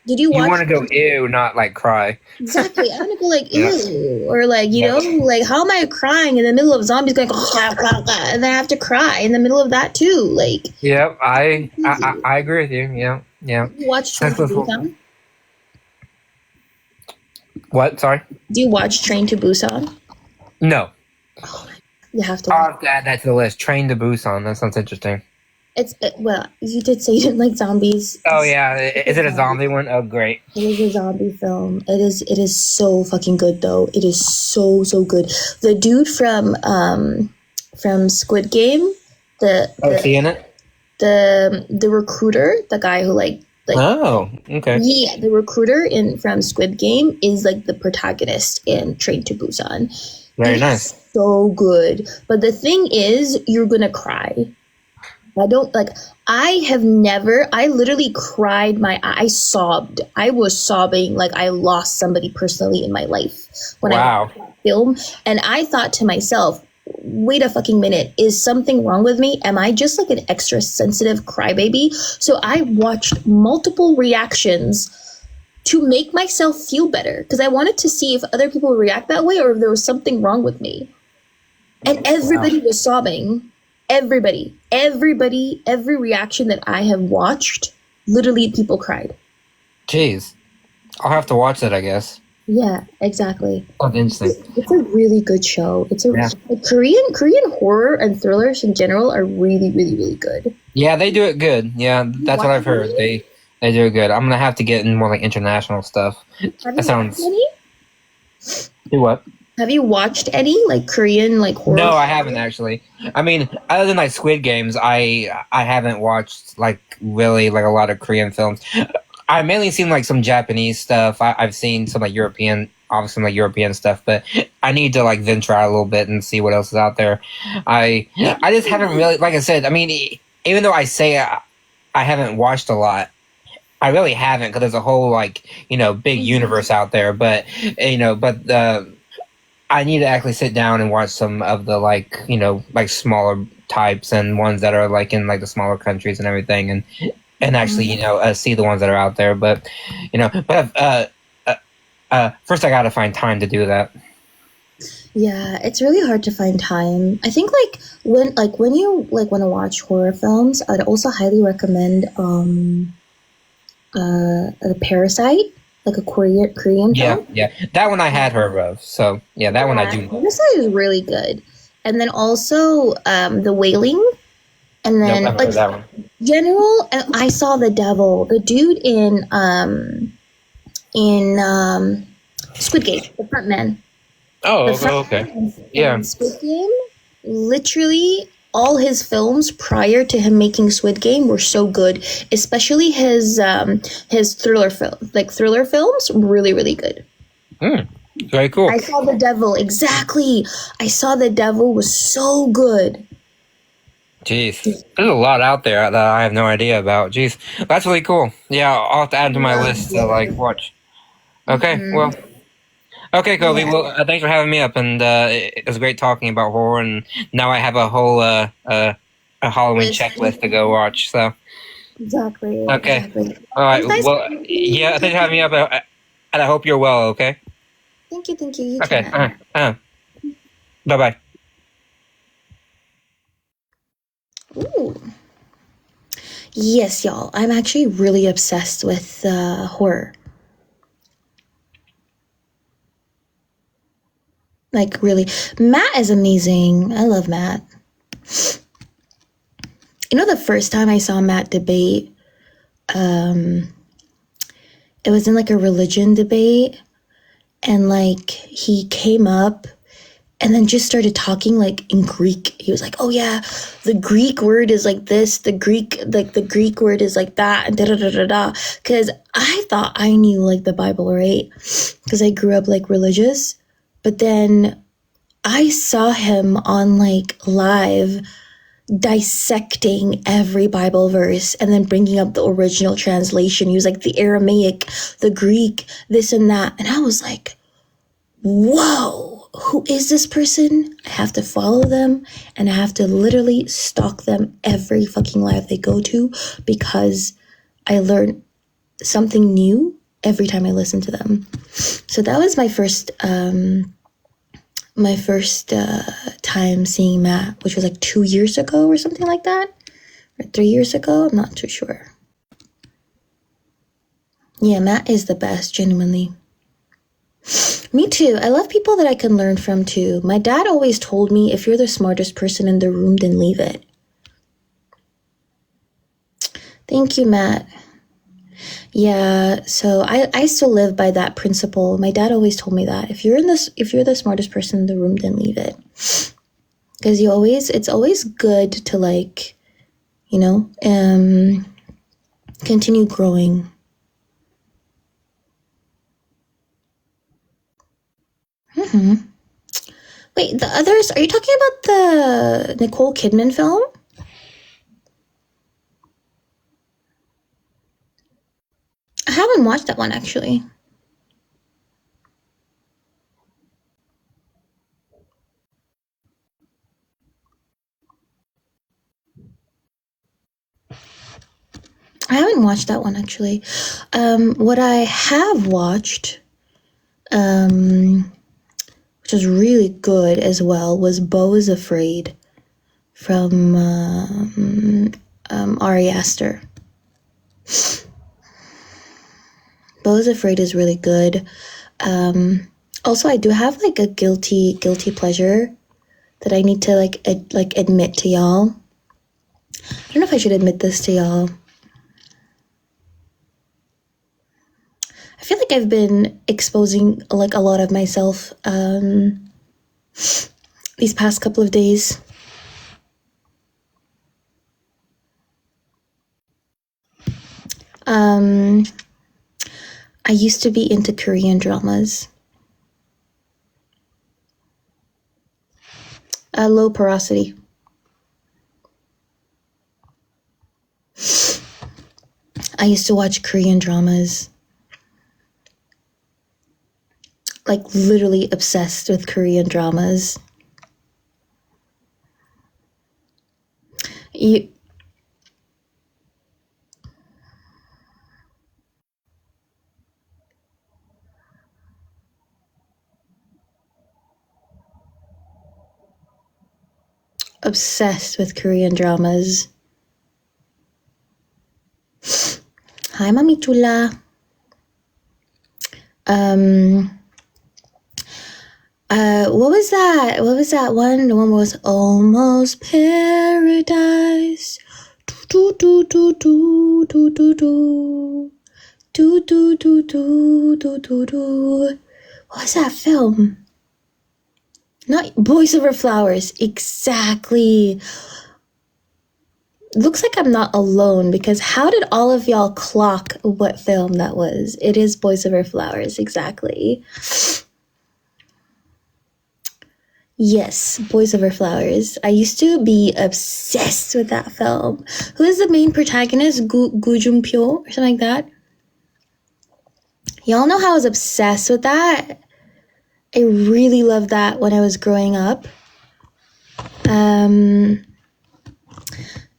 Did you You watch? want to go ew, not like cry. Exactly. I want to go like Yeah. ew, or like Yeah. like how am I crying in the middle of zombies going and then I have to cry in the middle of that too? Like, Yep, I agree with you. Yeah, yeah. do you watch Train to Busan? What? Sorry. Do you watch Train to Busan? No. You have to. I'll have to add that to the list. Train to Busan. That sounds interesting. Well, you did say you didn't like zombies. Oh yeah, is it a zombie one? Oh great. It is a zombie film. It is so fucking good though. It is so good. The dude from Squid Game, Is he in it? the recruiter, the guy who like Oh, okay. yeah, the recruiter from Squid Game is like the protagonist in Train to Busan. Very nice. So good. But the thing is, you're gonna cry. I literally cried I sobbed. I was sobbing like I lost somebody personally in my life when I watched that film. And I thought to myself, wait a fucking minute, is something wrong with me? Am I just like an extra sensitive crybaby? So I watched multiple reactions to make myself feel better because I wanted to see if other people react that way or if there was something wrong with me. And everybody was sobbing. Every reaction that I have watched, literally people cried. Jeez. I'll have to watch that, I guess. Yeah, exactly. Oh, interesting. It's a really good show. Korean horror and thrillers in general are really good. Yeah, they do it good. Yeah, that's what I've heard. They do it good. I'm gonna have to get in more like international stuff. That sounds. Do what? Have you watched any like Korean like horror? No, I haven't actually. I mean, other than like Squid Games, I haven't watched like really like a lot of Korean films. I've mainly seen like some Japanese stuff. I've seen some like European, obviously like European stuff, but I need to like venture out a little bit and see what else is out there. I just haven't really, like I said, I mean, even though I say I haven't watched a lot, I really haven't because there's a whole like, big universe out there, but I need to actually sit down and watch some of the like smaller types and ones that are like in like the smaller countries and everything, and actually see the ones that are out there. But first I got to find time to do that. Yeah, it's really hard to find time. I think when you like want to watch horror films, I'd also highly recommend Parasite. Like a Korean film? Yeah. That one I had heard of. So, yeah, that one I do know. This is really good. And then also The Wailing. And then Nope, I've heard that one. General, I saw The Devil. The dude in Squid Game, the front man. Oh, The front okay. man Yeah. in Squid Game, literally all his films prior to him making Squid Game were so good, especially his thriller films, really good. Very cool. I saw The Devil, exactly. I saw The Devil was so good. Jeez, there's a lot out there that I have no idea about. Jeez, that's really cool. Yeah, I'll have to add to my list to like watch. Okay, well. Okay, Kobe. Yeah. Well, thanks for having me up, and it was great talking about horror. And now I have a whole a Halloween checklist to go watch. So Exactly. okay, Exactly. all right. It's nice Well, meeting you. yeah, thanks for having me up, and I hope you're well. Okay. Thank you. You Okay. too. Bye bye. Ooh. Yes, y'all. I'm actually really obsessed with horror. Like, really. Matt is amazing. I love Matt. The first time I saw Matt debate, it was in like a religion debate, and like he came up and then just started talking like in Greek. He was like, "Oh yeah, the Greek word is like this. The Greek word is like that." And da da da da da. Because I thought I knew like the Bible, right? Because I grew up like religious. But then I saw him on like live dissecting every Bible verse and then bringing up the original translation. He was like the Aramaic, the Greek, this and that. And I was like, whoa, who is this person? I have to follow them and I have to literally stalk them every fucking live they go to because I learned something new every time I listen to them. So that was my first time seeing Matt, which was like 2 years ago or something like that, or 3 years ago. I'm not too sure. Yeah, Matt is the best, genuinely. Me too. I love people that I can learn from too. My dad always told me, if you're the smartest person in the room, then leave it. Thank you, Matt. Yeah, so I still live by that principle. My dad always told me that if you're the smartest person in the room, then leave it. Because it's always good to like, continue growing. Wait, the others, are you talking about the Nicole Kidman film? I haven't watched that one, actually. I haven't watched that one, actually. What I have watched, which was really good as well, was Beau is Afraid from Ari Aster. Beau is Afraid is really good. Also, I do have like a guilty pleasure that I need to like admit to y'all. I don't know if I should admit this to y'all. I feel like I've been exposing like a lot of myself these past couple of days. I used to be into Korean dramas. Low porosity. I used to watch Korean dramas. Like literally obsessed with Korean dramas. Obsessed with Korean dramas. Hi, Mami Chula. What was that? What was that one? The one was Almost Paradise. Do do do do do do do do do do do do do do. What was that film? Not Boys Over Flowers. Exactly. Looks like I'm not alone, because how did all of y'all clock what film that was? It is Boys Over Flowers, exactly. Yes, Boys Over Flowers. I used to be obsessed with that film. Who is the main protagonist? Gu Jun-pyo or something like that? Y'all know how I was obsessed with that? I really loved that when I was growing up.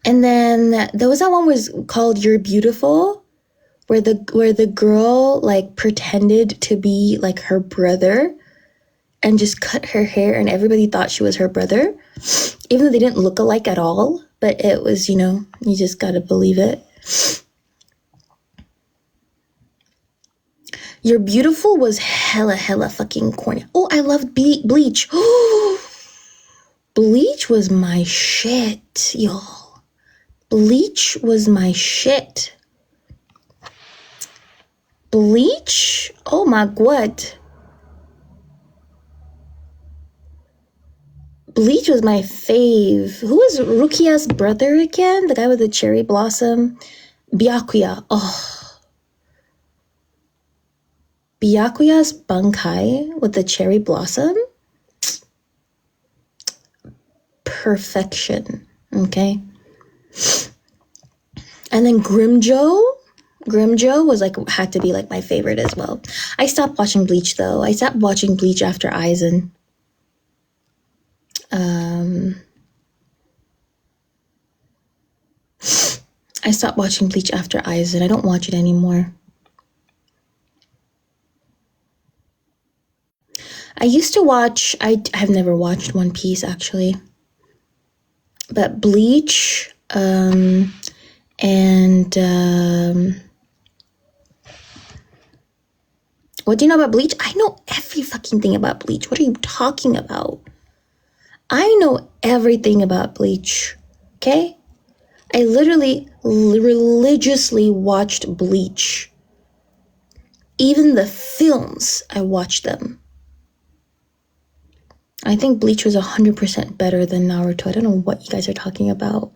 And then there was that one was called You're Beautiful, where the girl like pretended to be like her brother and just cut her hair, and everybody thought she was her brother, even though they didn't look alike at all. But it was, you just gotta believe it. You're Beautiful was hella fucking corny. Oh, I loved Bleach. Bleach was my shit, y'all. Bleach was my shit. Bleach? Oh my god. Bleach was my fave. Who is Rukia's brother again? The guy with the cherry blossom? Byakuya. Oh. Byakuya's Bankai with the cherry blossom? Perfection. Okay. And then Grimjo was like, had to be like my favorite as well. I stopped watching Bleach though. I stopped watching Bleach after Aizen. I stopped watching Bleach after Aizen. I don't watch it anymore. I used to watch, I've never watched One Piece actually, but Bleach, and what do you know about Bleach? I know every fucking thing about Bleach. What are you talking about? I know everything about Bleach, okay? I literally religiously watched Bleach. Even the films, I watched them. I think Bleach was 100% better than Naruto. I don't know what you guys are talking about.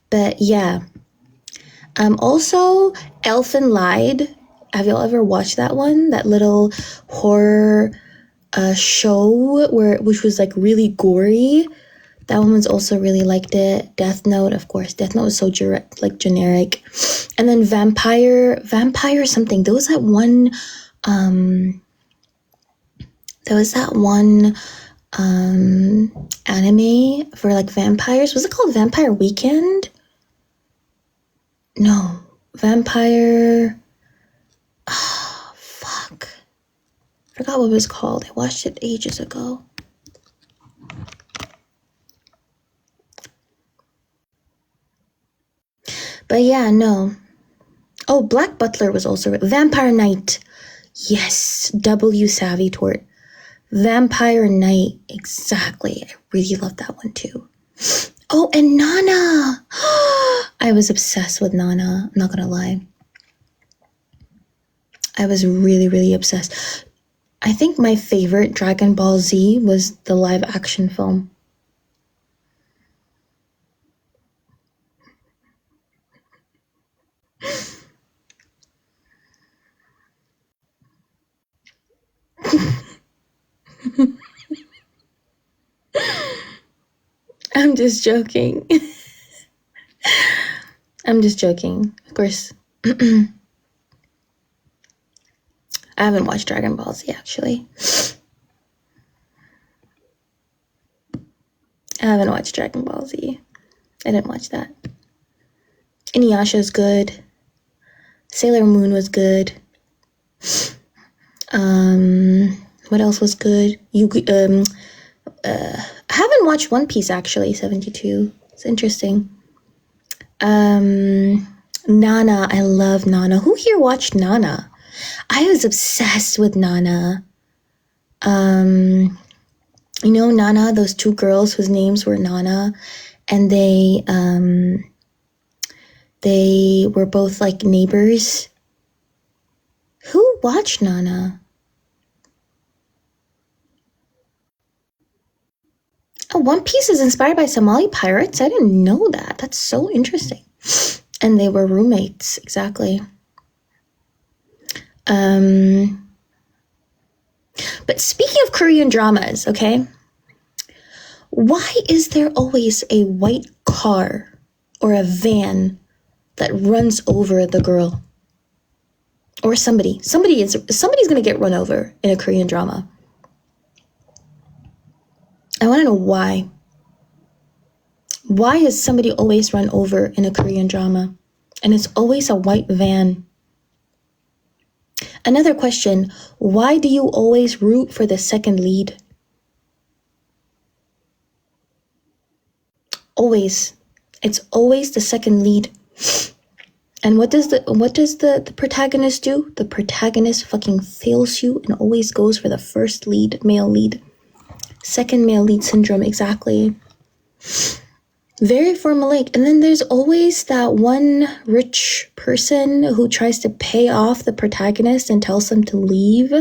But yeah. Also, Elfen Lied. Have y'all ever watched that one? That little horror show which was like really gory. That one was also really liked it. Death Note, of course. Death Note was so generic. And then Vampire something. There was that one anime for like vampires. Was it called Vampire Weekend? No. Vampire... Oh, fuck. Forgot what it was called. I watched it ages ago. But yeah, no. Oh, Black Butler was also... Vampire Knight. Yes. W Savvy Tort. Vampire Knight. Exactly. I really love that one too. Oh, and Nana. I was obsessed with Nana. I'm not gonna lie. I was really, really obsessed. I think my favorite Dragon Ball Z was the live action film. I'm just joking. I'm just joking. Of course. I haven't watched Dragon Ball Z, actually. I haven't watched Dragon Ball Z. I didn't watch that. Inuyasha's good. Sailor Moon was good. What else was good? I haven't watched One Piece, actually, 72. It's interesting. Nana, I love Nana. Who here watched Nana? I was obsessed with Nana. You know Nana, those two girls whose names were Nana, and they were both like neighbors. Who watched Nana? Oh, One Piece is inspired by Somali pirates? I didn't know that. That's so interesting. And they were roommates, exactly. But speaking of Korean dramas, okay? Why is there always a white car or a van that runs over the girl? Or somebody. Somebody's gonna get run over in a Korean drama. I want to know why. Why is somebody always run over in a Korean drama? And it's always a white van. Another question, why do you always root for the second lead? Always. It's always the second lead. And what does the protagonist do? The protagonist fucking fails you and always goes for the first lead, male lead. Second male lead syndrome, exactly. Very formulaic. And then there's always that one rich person who tries to pay off the protagonist and tells them to leave.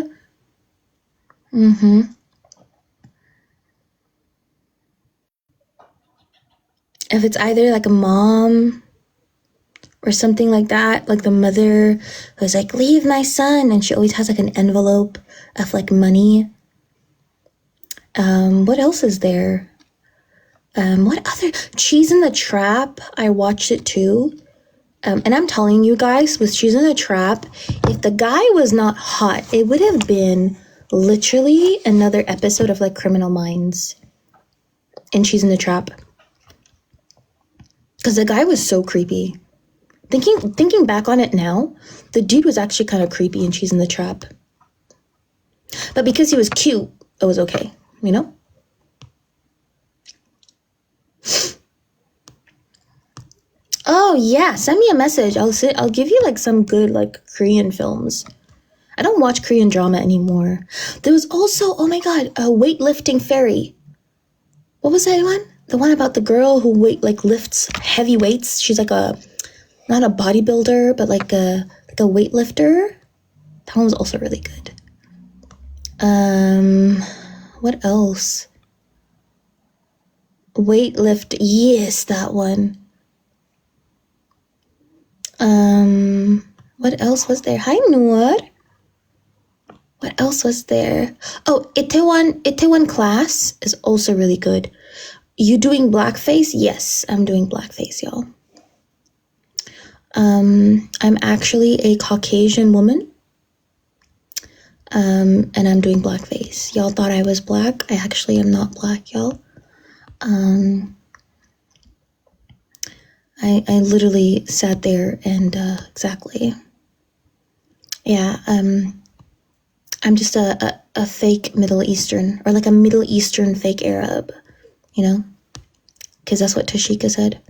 If it's either like a mom or something like that, like the mother who's like, leave my son, and she always has like an envelope of like money. What else is there? What other? Cheese in the Trap. I watched it too. And I'm telling you guys, with Cheese in the Trap, if the guy was not hot, it would have been literally another episode of like Criminal Minds in Cheese in the Trap. Because the guy was so creepy. Thinking back on it now, the dude was actually kind of creepy in Cheese in the Trap. But because he was cute, it was okay, you know? Oh yeah, send me a message. I'll give you like some good like Korean films. I don't watch Korean drama anymore. There was also, oh my god, a weightlifting fairy. What was that one? The one about the girl who lifts heavy weights. She's like not a bodybuilder, but like a weightlifter. That one was also really good. What else? Weightlift, yes, that one. What else was there? Hi, Noor. What else was there? Oh, Itaewon Class is also really good. You doing blackface? Yes, I'm doing blackface, y'all. I'm actually a Caucasian woman. And I'm doing blackface. Y'all thought I was black. I actually am not black, y'all. I literally sat there and exactly. Yeah, I'm just a fake Middle Eastern, or like a Middle Eastern fake Arab, you know? Because that's what Tashika said.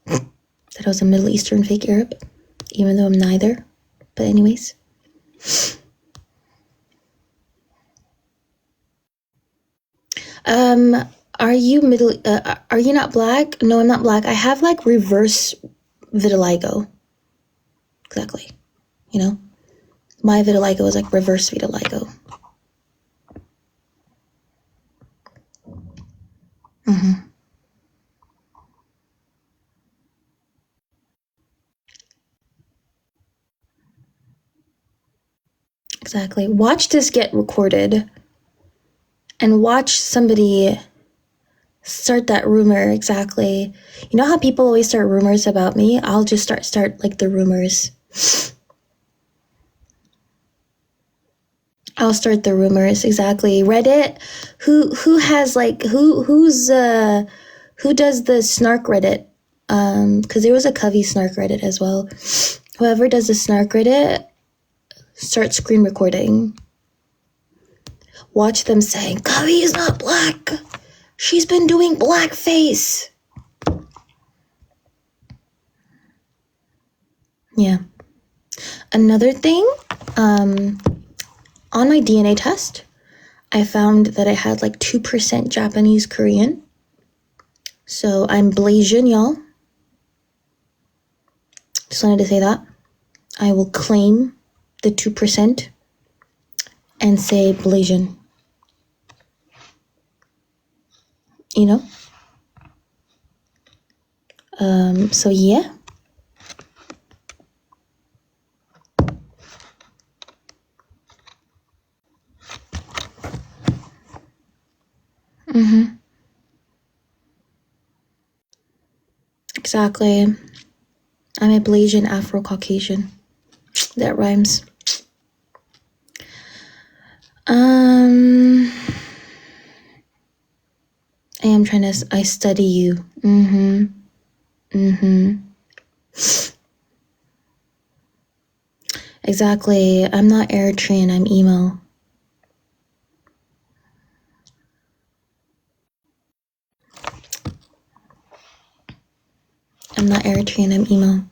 That I was a Middle Eastern fake Arab, even though I'm neither. But anyways. Are you are you not black? No, I'm not black. I have like reverse vitiligo. Exactly. You know? My vitiligo is like reverse vitiligo. Exactly. Watch this get recorded. And watch somebody start that rumor. Exactly. You know how people always start rumors about me? I'll just start like the rumors. I'll start the rumors. Exactly. Reddit. Who has like who does the snark Reddit? Because there was a Covey snark Reddit as well. Whoever does the snark Reddit, start screen recording. Watch them saying, Covey is not black. She's been doing blackface. Yeah. Another thing, on my DNA test, I found that I had like 2% Japanese Korean. So I'm Blasian, y'all. Just wanted to say that. I will claim the 2% and say Blasian. You know? So yeah. Exactly. I'm a Blasian Afro-Caucasian. That rhymes. I study you. Exactly. I'm not Eritrean, I'm emo. I'm not Eritrean, I'm emo.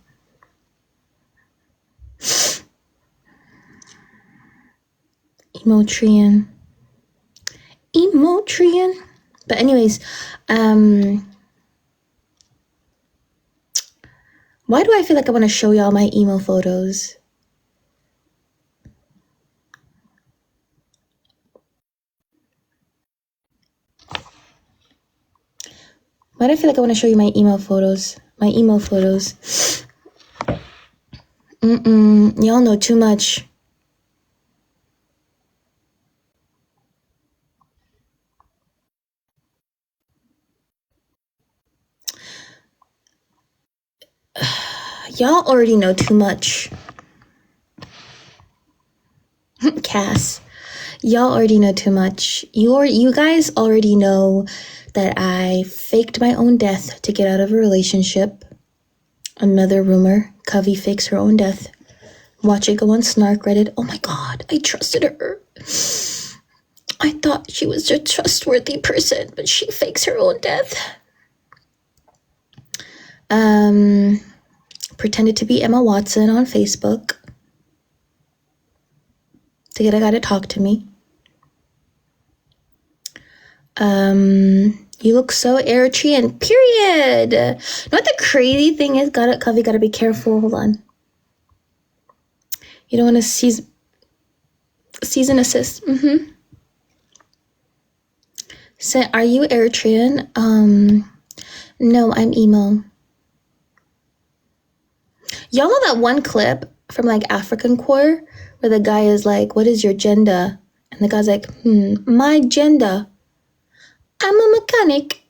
Emotrian. But anyways, why do I feel like I want to show y'all my emo photos? Why do I feel like I want to show you my emo photos? My emo photos. Y'all know too much. Y'all already know too much. Cass. Y'all already know too much. You guys already know that I faked my own death to get out of a relationship. Another rumor. Covey fakes her own death. Watch it go on Snark Reddit. Oh my god, I trusted her. I thought she was a trustworthy person, but she fakes her own death. Pretended to be Emma Watson on Facebook to get a guy to talk to me. You look so Eritrean, period. What the crazy thing is, Kavi, gotta be careful. Hold on. You don't want to season assist. So, are you Eritrean? No, I'm emo. Y'all know that one clip from like African Core where the guy is like, what is your gender? And the guy's like, my gender. I'm a mechanic.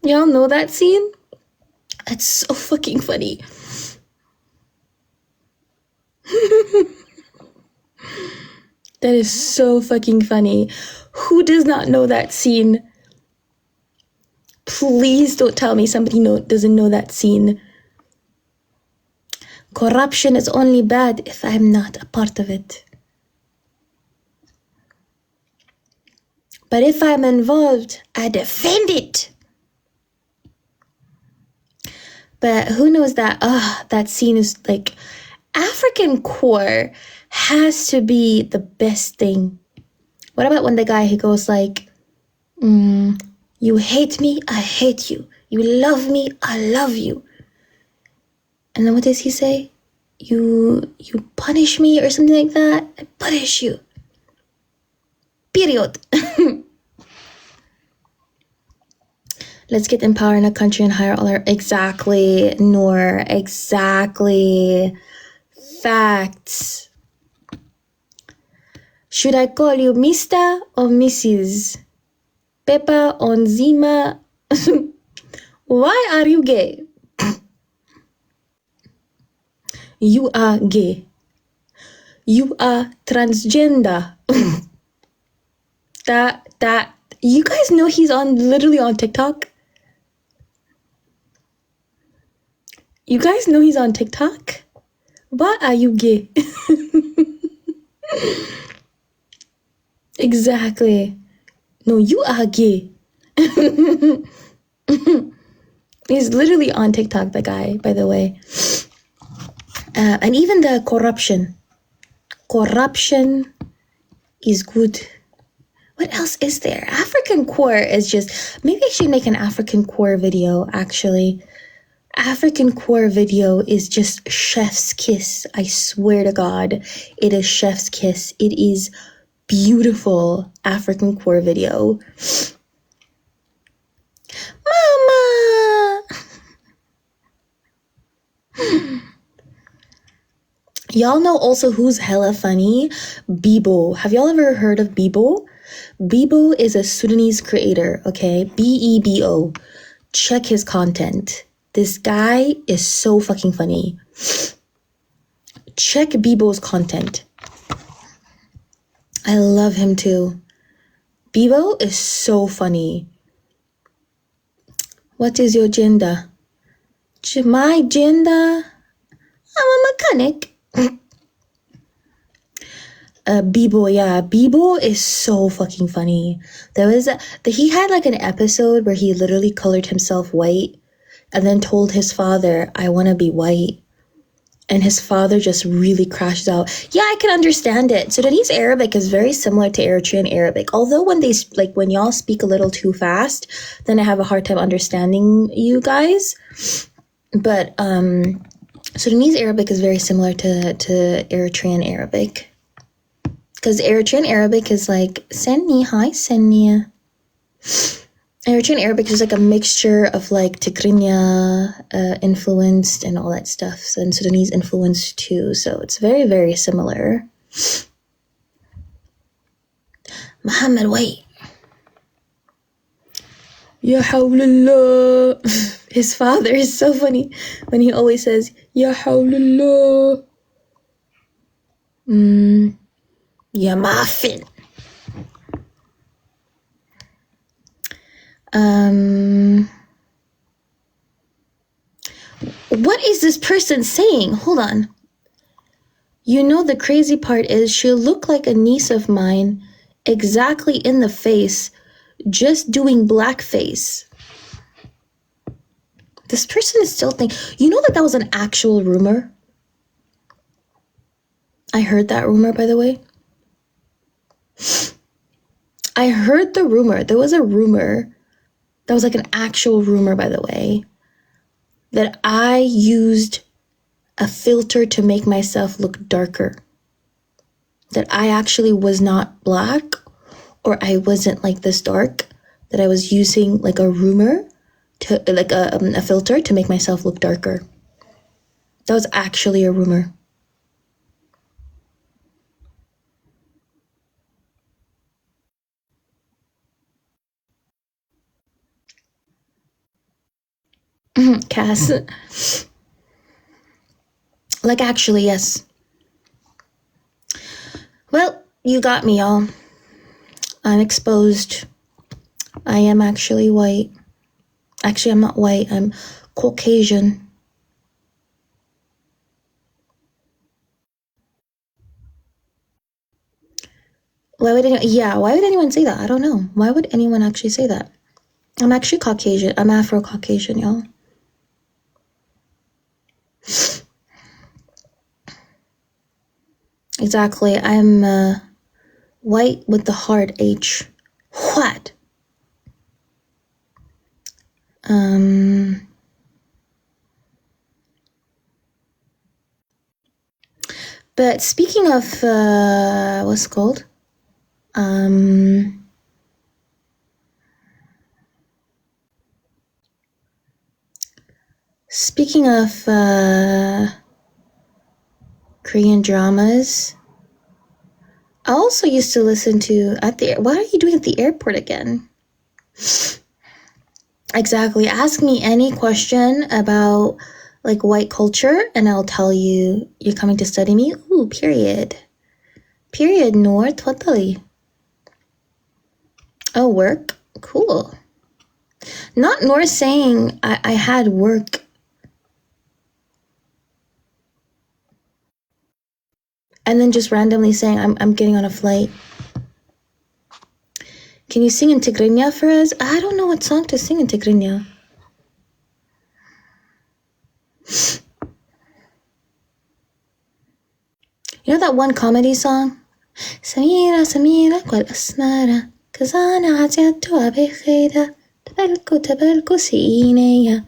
Y'all know that scene? It's so fucking funny. That is so fucking funny. Who does not know that scene? Please don't tell me somebody doesn't know that scene. Corruption is only bad if I'm not a part of it. But if I'm involved, I defend it. But who knows that? That scene is like, African Core has to be the best thing. What about when the guy, he goes like, you hate me, I hate you. You love me, I love you. And then what does he say? You punish me or something like that? I punish you. Period. Let's get empowered in a country and hire all our... Exactly, Noor. Exactly. Facts. Should I call you Mr. or Mrs.? Peppa on Zima. Why are you gay? You are gay. You are transgender. That you guys know he's literally on TikTok? You guys know he's on TikTok? Why are you gay? Exactly. No, you are gay. He's literally on TikTok, the guy, by the way. And even the corruption. Corruption is good. What else is there? African Core is just... Maybe I should make an African Core video, actually. African Core video is just chef's kiss. I swear to God, it is chef's kiss. It is beautiful African Core video. Mama! Y'all know also who's hella funny? Bebo. Have y'all ever heard of Bebo? Bebo is a Sudanese creator, okay? Bebo. Check his content. This guy is so fucking funny. Check Bebo's content. I love him too. Bebo is so funny. What is your gender? My gender? I'm a mechanic. Bebo, yeah. Bebo is so fucking funny. He had like an episode where he literally colored himself white and then told his father, I want to be white. And his father just really crashes out. Yeah, I can understand it. Sudanese Arabic is very similar to Eritrean Arabic. Although when y'all speak a little too fast, then I have a hard time understanding you guys. But Sudanese Arabic is very similar to Eritrean Arabic. Because Eritrean Arabic is like, Senni, hi, Senni. Eritrean Arabic is like a mixture of like Tigrinya influenced and all that stuff. So, and Sudanese influenced too. So it's very, very similar. Muhammad, wait. Ya hawlallah. His father is so funny when he always says, Ya hawlallah. Ya muffin. What is this person saying? Hold on. You know, the crazy part is she'll look like a niece of mine, exactly in the face, just doing blackface. This person is still thinking, you know that was an actual rumor? I heard that rumor, by the way. I heard the rumor. There was a rumor that was like an actual rumor, by the way, that I used a filter to make myself look darker. That I actually was not black, or I wasn't like this dark, that I was using like a rumor to like a filter to make myself look darker. That was actually a rumor. Cass. Like, actually, yes. Well, you got me, y'all. I'm exposed. I am actually white. Actually, I'm not white. I'm Caucasian. Why would anyone say that? I don't know. Why would anyone actually say that? I'm actually Caucasian. I'm Afro-Caucasian, y'all. Exactly. I'm white with the hard H. What? But speaking of what's it called? Speaking of Korean dramas, I also used to listen to what are you doing at the airport again? Exactly. Ask me any question about like white culture and I'll tell you you're coming to study me. Ooh, period. Period, Noor. Totally. Oh, work? Cool. Not Noor saying I had work. And then just randomly saying I'm getting on a flight. Can you sing in Tigrinya for us? I don't know what song to sing in Tigrinya. You know that one comedy song? Samira, Samira, qual asmara, kazana عزيت بخيدة تبلكو سينية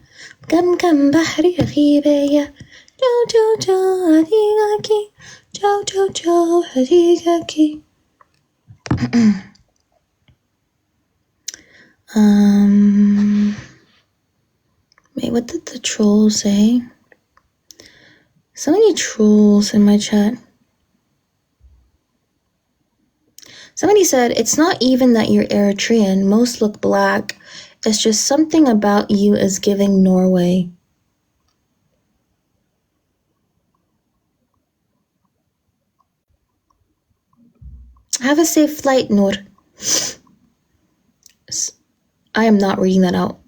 كم بحري رغيبية جو هديقكي جو هديقكي. Wait, what did the troll say? So many trolls in my chat. Somebody said, it's not even that you're Eritrean. Most look black. It's just something about you is giving Norway. Have a safe flight, Noor. I am not reading that out.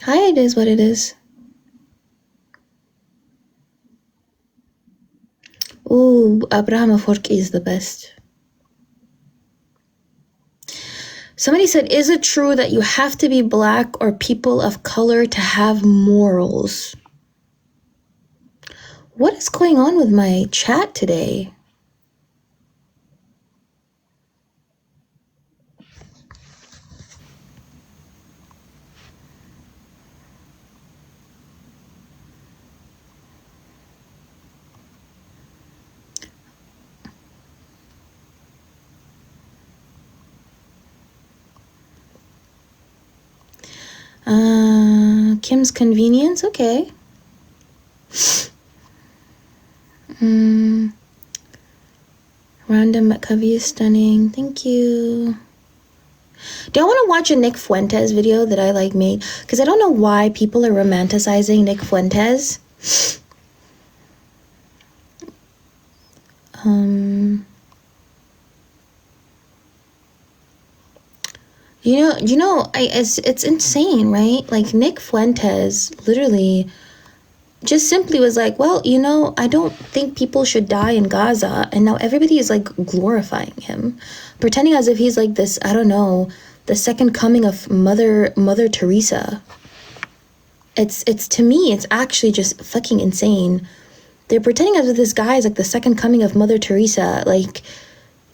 Hi, it is what it is. Ooh, Abraham Afork is the best. Somebody said, is it true that you have to be black or people of color to have morals? What is going on with my chat today? Kim's Convenience, okay. Random but Covey is stunning. Thank you. Do y'all want to watch a Nick Fuentes video that I like made? Because I don't know why people are romanticizing Nick Fuentes. It's insane, right? Like Nick Fuentes literally just simply was like, well, I don't think people should die in Gaza. And now everybody is like glorifying him, pretending as if he's like this, I don't know, the second coming of Mother Teresa. It's to me, it's actually just fucking insane. They're pretending as if this guy is like the second coming of Mother Teresa. Like,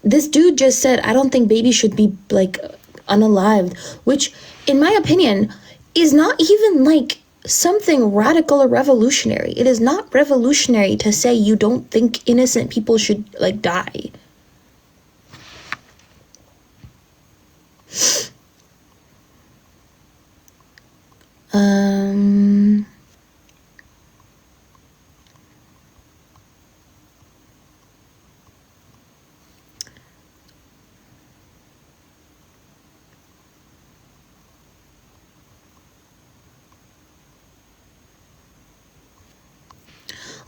this dude just said, I don't think babies should be like unalived, which in my opinion is not even like something radical or revolutionary. It is not revolutionary to say you don't think innocent people should like die.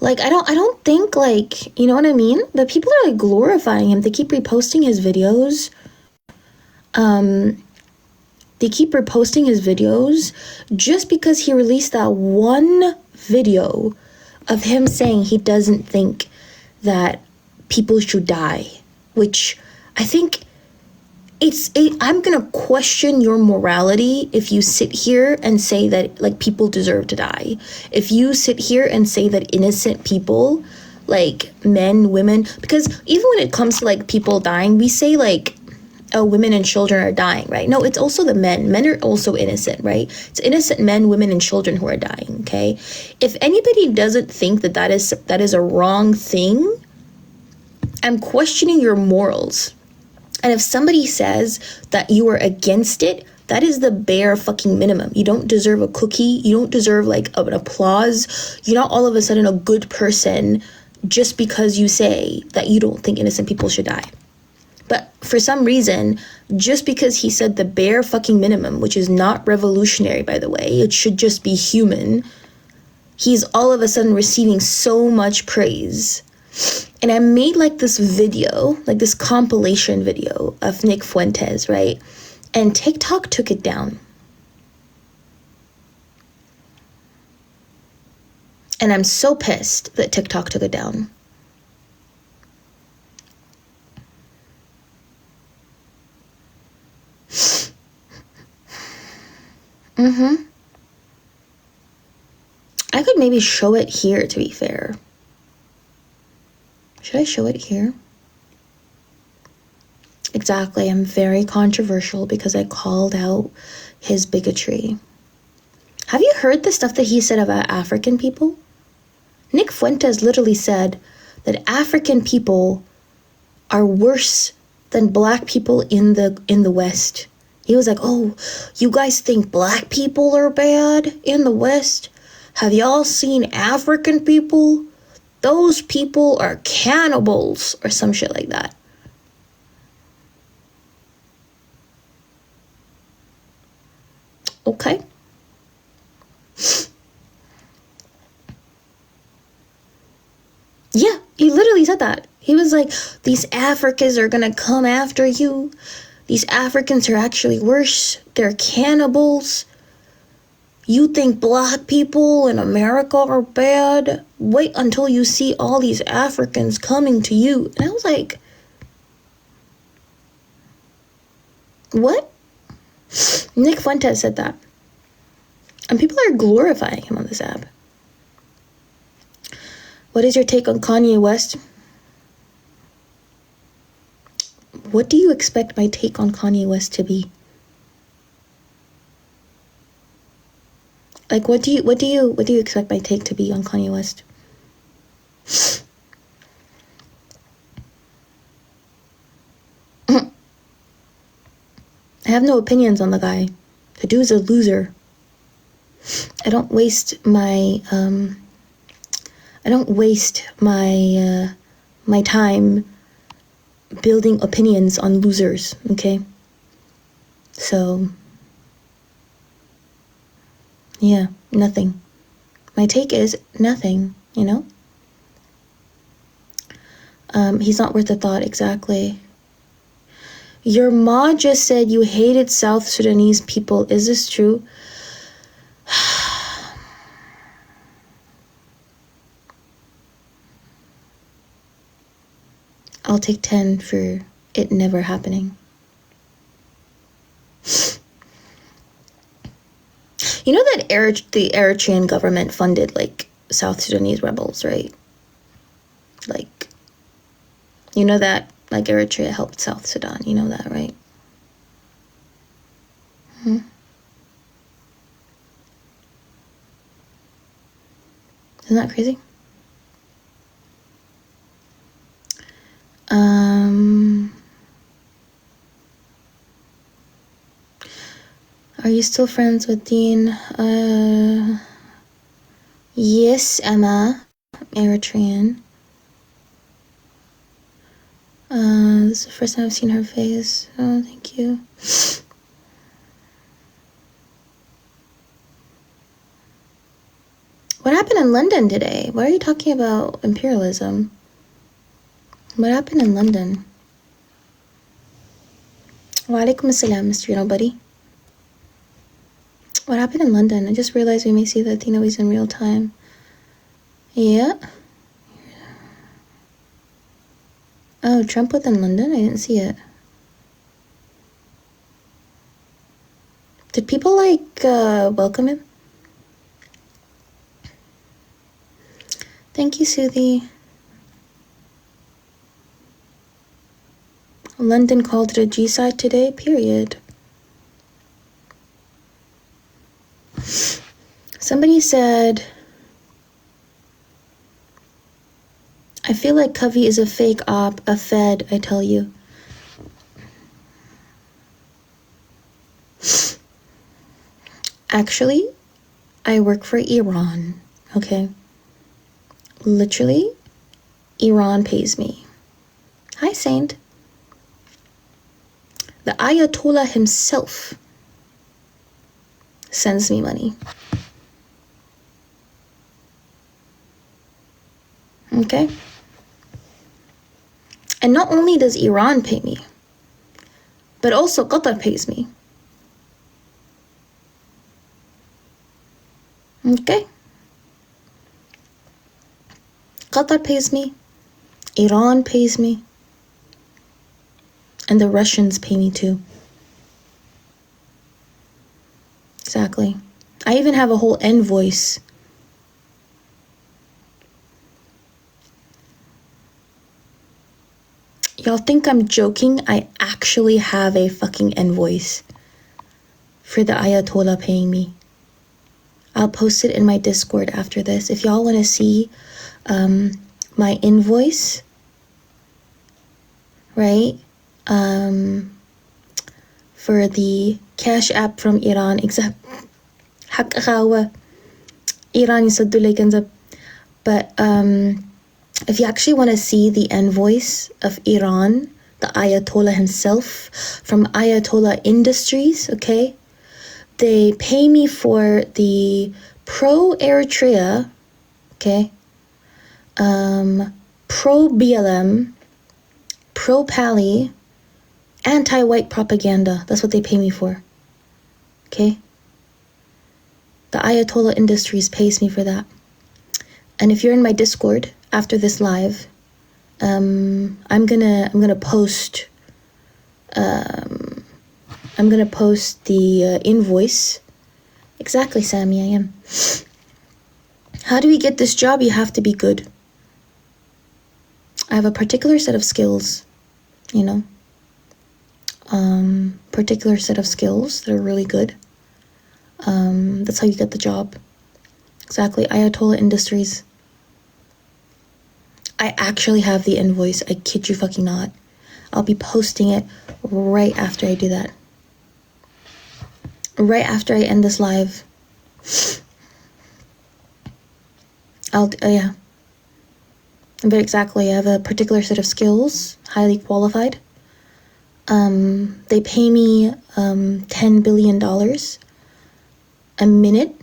Like, I don't think, like, you know what I mean? But people are, like, glorifying him. They keep reposting his videos. They keep reposting his videos just because he released that one video of him saying he doesn't think that people should die. Which I think I'm gonna question your morality if you sit here and say that like people deserve to die. If you sit here and say that innocent people, like men, women, because even when it comes to like people dying, we say like, oh, women and children are dying, right? No, it's also the men. Men are also innocent, right? It's innocent men, women, and children who are dying, okay? If anybody doesn't think that is a wrong thing, I'm questioning your morals. And if somebody says that you are against it, that is the bare fucking minimum. You don't deserve a cookie. You don't deserve like an applause. You're not all of a sudden a good person just because you say that you don't think innocent people should die. But for some reason, just because he said the bare fucking minimum, which is not revolutionary, by the way, it should just be human, he's all of a sudden receiving so much praise. And I made like this video, like this compilation video of Nick Fuentes, right? And TikTok took it down. And I'm so pissed that TikTok took it down. I could maybe show it here, to be fair. Should I show it here? Exactly. I'm very controversial because I called out his bigotry. Have you heard the stuff that he said about African people? Nick Fuentes literally said that African people are worse than black people in the West. He was like, oh, you guys think black people are bad in the West? Have y'all seen African people? Those people are cannibals, or some shit like that. Okay. Yeah, he literally said that. He was like, these Africans are gonna come after you. These Africans are actually worse. They're cannibals. You think black people in America are bad? Wait until you see all these Africans coming to you. And I was like, what? Nick Fuentes said that. And people are glorifying him on this app. What is your take on Kanye West? What do you expect my take on Kanye West to be? Like, what do you expect my take to be on Kanye West? I have no opinions on the guy. The dude's a loser. I don't waste my my time building opinions on losers, okay? So yeah, nothing. My take is nothing, you know? He's not worth a thought, exactly. Your ma just said you hated South Sudanese people. Is this true? take 10 for it never happening. You know that the Eritrean government funded, like, South Sudanese rebels, right? Like, you know that, like, Eritrea helped South Sudan. You know that, right? Isn't that crazy? Are you still friends with Dean? Yes, Emma. Eritrean. This is the first time I've seen her face. Oh, thank you. What happened in London today? Why are you talking about imperialism? What happened in London? Wa alaikum assalam, Mr. Nobody. What happened in London? I just realized we may see the Athena in real time. Yeah. Oh, Trump was in London? I didn't see it. Did people, like, welcome him? Thank you, Suthi. London called it a G-side today, period. Somebody said, I feel like Covey is a fake op, a fed, I tell you. Actually, I work for Iran, okay? Literally, Iran pays me. Hi, Saint. The Ayatollah himself sends me money. Okay? And not only does Iran pay me, but also Qatar pays me. Okay? Qatar pays me, Iran pays me, and the Russians pay me too. Exactly. I even have a whole invoice. Y'all think I'm joking? I actually have a fucking invoice for the Ayatollah paying me. I'll post it in my Discord after this. If y'all want to see my invoice, right? For the cash app from Iran, except Iran but if you actually want to see the invoice of Iran, the Ayatollah himself, from Ayatollah Industries, okay? They pay me for the pro-Eritrea, okay? Pro-BLM, pro-Pali, anti-white propaganda. That's what they pay me for, okay? The Ayatollah Industries pays me for that. And if you're in my Discord after this live, I'm gonna post the invoice. Exactly, Sammy, I am. How do we get this job? You have to be good. I have a particular set of skills, you know. Particular set of skills that are really good. That's how you get the job. Exactly, Ayatollah Industries. I actually have the invoice. I kid you fucking not. I'll be posting it right after I do that. Right after I end this live. Yeah. But exactly, I have a particular set of skills, highly qualified. They pay me $10 billion a minute,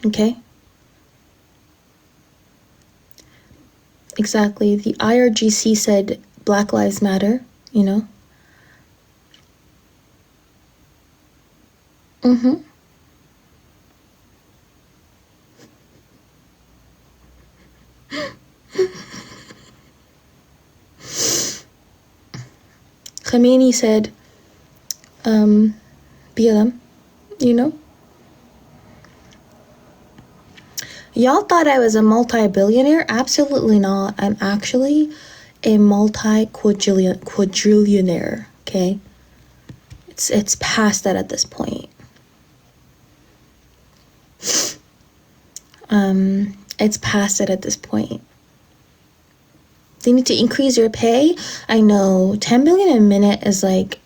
okay? Exactly. The IRGC said Black Lives Matter, you know? Khomeini said, BLM, you know? Y'all thought I was a multi-billionaire? Absolutely not. I'm actually a multi-quadrillionaire, okay? It's past that at this point. It's past it at this point. They need to increase your pay. I know 10 billion a minute is like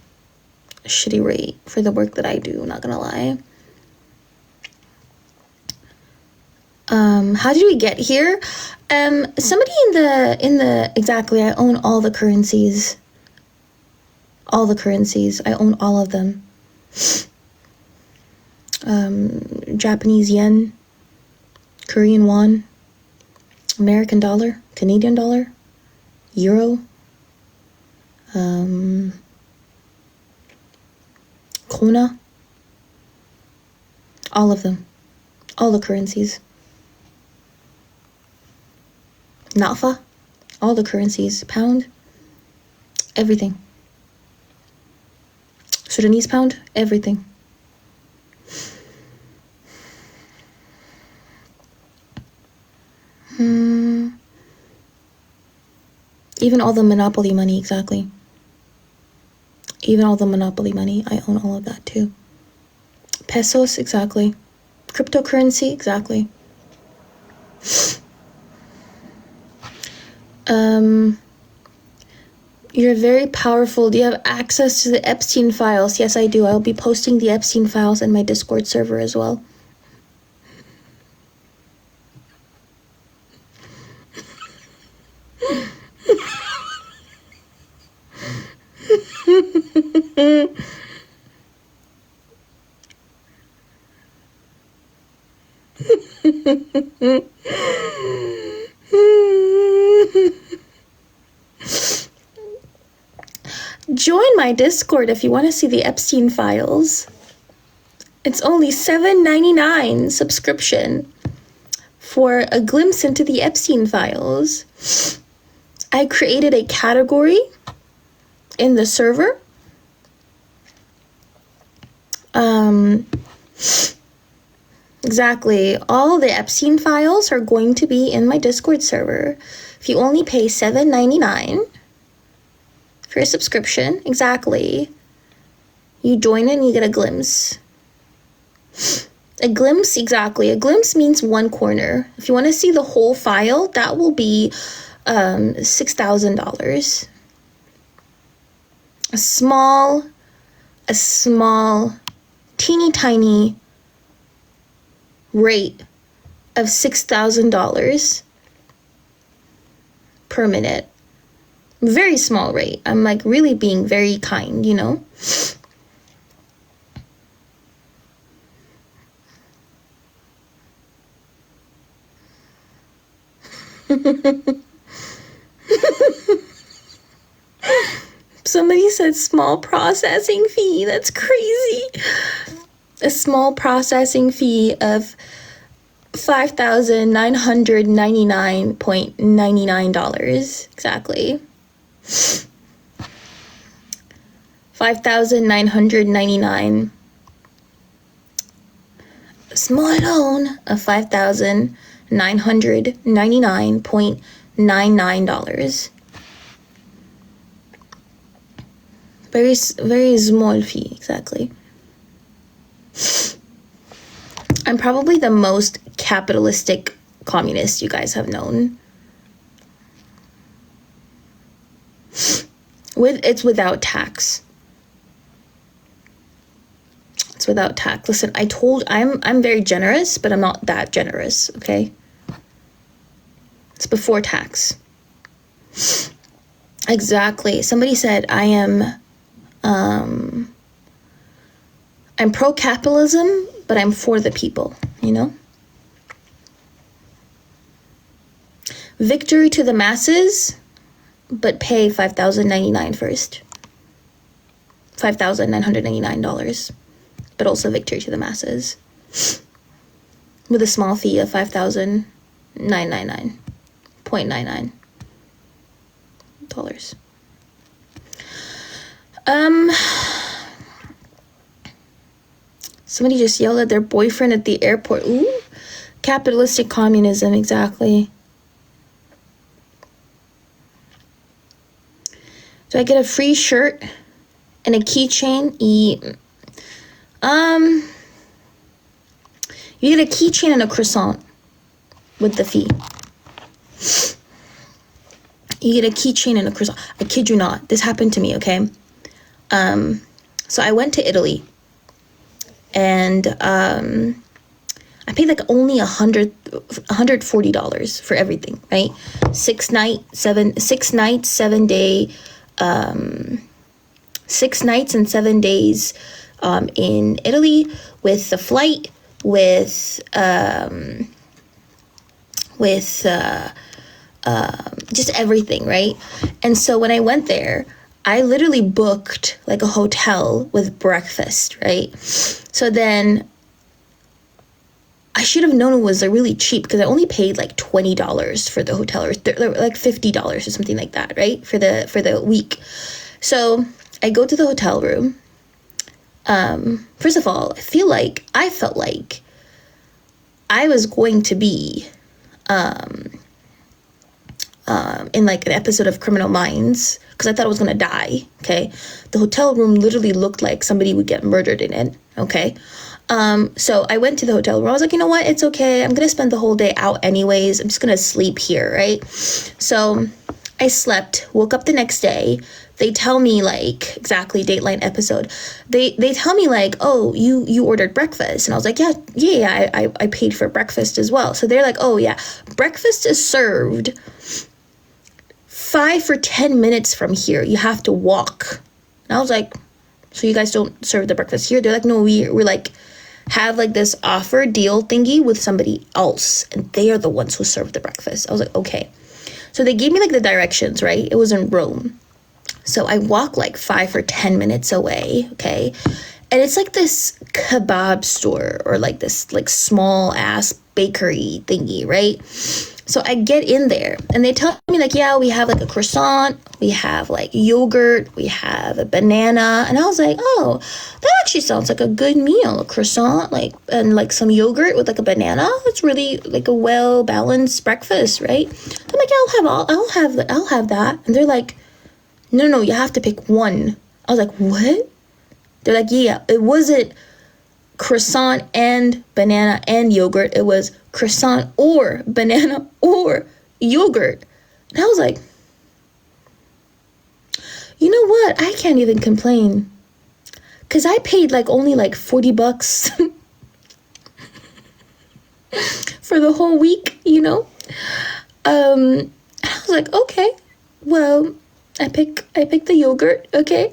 a shitty rate for the work that I do, not gonna lie. How did we get here? Somebody in the exactly, I own all the currencies. All the currencies. I own all of them. Japanese yen, Korean won, American dollar, Canadian dollar, euro, krona, all of them, all the currencies. Nafa, all the currencies, pound, everything. Sudanese pound, everything. Even all the monopoly money, exactly. Even all the monopoly money, I own all of that too. Pesos, exactly. Cryptocurrency, exactly. You're very powerful. Do you have access to the Epstein files? Yes, I do. I'll be posting the Epstein files in my Discord server as well. Join my Discord if you want to see the Epstein files. It's only $7.99 subscription for a glimpse into the Epstein files. I created a category in the server. Exactly. All the Epstein files are going to be in my Discord server. If you only pay $7.99 for a subscription, exactly, you join it and you get a glimpse. A glimpse, exactly. A glimpse means one corner. If you want to see the whole file, that will be $6,000. A small, teeny tiny rate of $6,000 per minute. Very small rate. I'm like really being very kind, you know? Somebody said small processing fee. That's crazy. A small processing fee of $5,999.99. Exactly. $5,999. Small loan of $5,999.99. Very, very small fee, exactly. I'm probably the most capitalistic communist you guys have known. It's without tax. It's without tax. Listen, I'm very generous, but I'm not that generous, okay? It's before tax. Exactly. Somebody said I'm pro-capitalism, but I'm for the people, you know? Victory to the masses, but pay $5,099 first. $5,999, but also victory to the masses. With a small fee of $5,999.99. Somebody just yelled at their boyfriend at the airport. Ooh, capitalistic communism, exactly. Do I get a free shirt and a keychain? You get a keychain and a croissant with the fee. You get a keychain and a croissant. I kid you not. This happened to me, okay? So I went to Italy, and I paid like only $140 for everything, right? 6 nights, 7 day, 6 nights and 7 days in Italy, with the flight, with just everything, right? And so when I went there, I literally booked like a hotel with breakfast, right? So then I should have known it was really cheap, because I only paid like $20 for the hotel, or like $50 or something like that, right? For the week. So I go to the hotel room. First of all, I felt like I was going to be in like an episode of Criminal Minds, because I thought I was gonna die. Okay, the hotel room literally looked like somebody would get murdered in it. Okay, so I went to the hotel room. I was like, you know what? It's okay. I'm gonna spend the whole day out anyways. I'm just gonna sleep here, right? So I slept. Woke up the next day. They tell me, like, exactly Dateline episode. They tell me like, oh, you ordered breakfast, and I was like, yeah, I paid for breakfast as well. So they're like, oh yeah, breakfast is served 5 or 10 minutes from here. You have to walk. And I was like, so you guys don't serve the breakfast here? They're like, no, we're like have like this offer deal thingy with somebody else, and they are the ones who serve the breakfast. I was like, okay. So they gave me like the directions, right? It was in Rome. So I walk like 5 or 10 minutes away, okay? And it's like this kebab store, or like this like small ass bakery thingy, right? So I get in there, and they tell me like, yeah, we have like a croissant, we have like yogurt, we have a banana. And I was like, oh, that actually sounds like a good meal. A croissant, like, and like some yogurt with like a banana. It's really like a well balanced breakfast, right? I'm like, yeah, I'll have that. And they're like, no, you have to pick one. I was like, what? They're like, yeah, it wasn't croissant and banana and yogurt. It was croissant or banana or yogurt. And I was like, you know what? I can't even complain, because I paid like only like $40 for the whole week, you know? I was like, okay, well, I picked the yogurt, okay?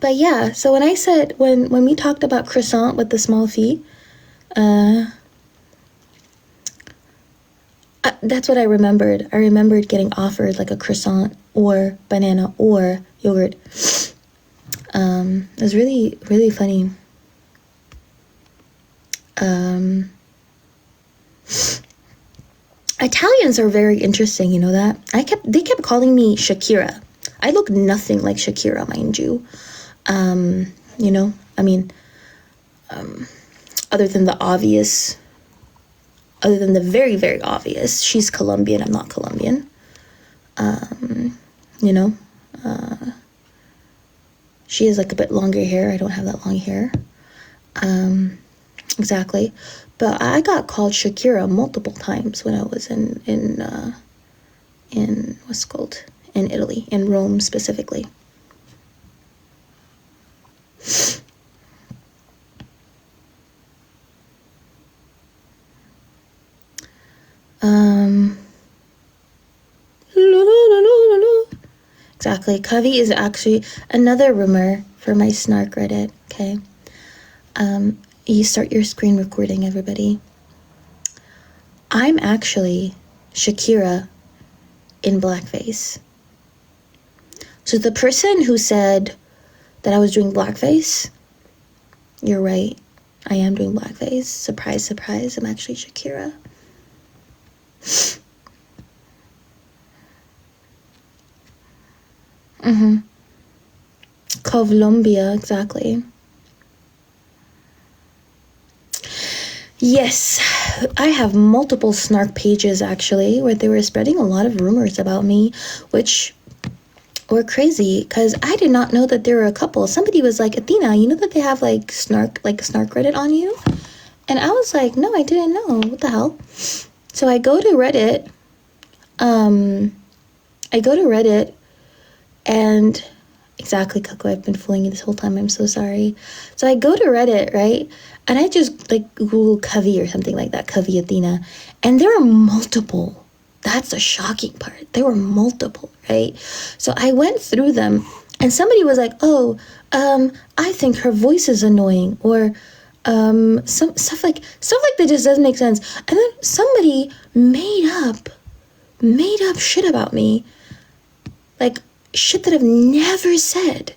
But yeah, so when I said, when we talked about croissant with the small fee, that's what I remembered. I remembered getting offered like a croissant or banana or yogurt. It was really, really funny. Italians are very interesting, you know that? They kept calling me Shakira. I look nothing like Shakira, mind you. You know, I mean, other than the very, very obvious, she's Colombian, I'm not Colombian. You know, she has like a bit longer hair. I don't have that long hair. Exactly. But I got called Shakira multiple times when I was in what's it called? In Italy, in Rome specifically. Exactly. Covey is actually another rumor for my snark Reddit. Okay. You start your screen recording, everybody. I'm actually Shakira in blackface. So the person who said that I was doing blackface, you're right. I am doing blackface. Surprise, surprise. I'm actually Shakira. Colombia, exactly. Yes, I have multiple snark pages actually where they were spreading a lot of rumors about me, which were crazy because I did not know that there were a couple. Somebody was like, Athena, you know that they have like snark Reddit on you? And I was like, no, I didn't know. What the hell? So I go to Reddit. And exactly, Coco, I've been fooling you this whole time. I'm so sorry. So I go to Reddit, right? And I just like Google Covey or something like that, Covey Athena. And there are multiple. That's the shocking part. There were multiple, right? So I went through them and somebody was like, oh, I think her voice is annoying, or some stuff like that just doesn't make sense. And then somebody made up shit about me. Like shit that I've never said.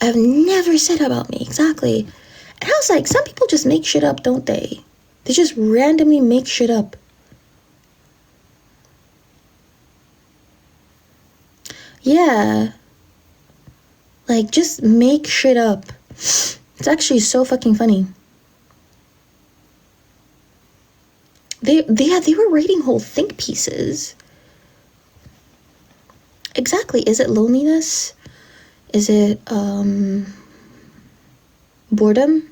I've never said about me, exactly. And I was like, some people just make shit up, don't they? They just randomly make shit up. Yeah. Like, just make shit up. It's actually so fucking funny. They were writing whole think pieces. Exactly. Is it loneliness? Is it boredom?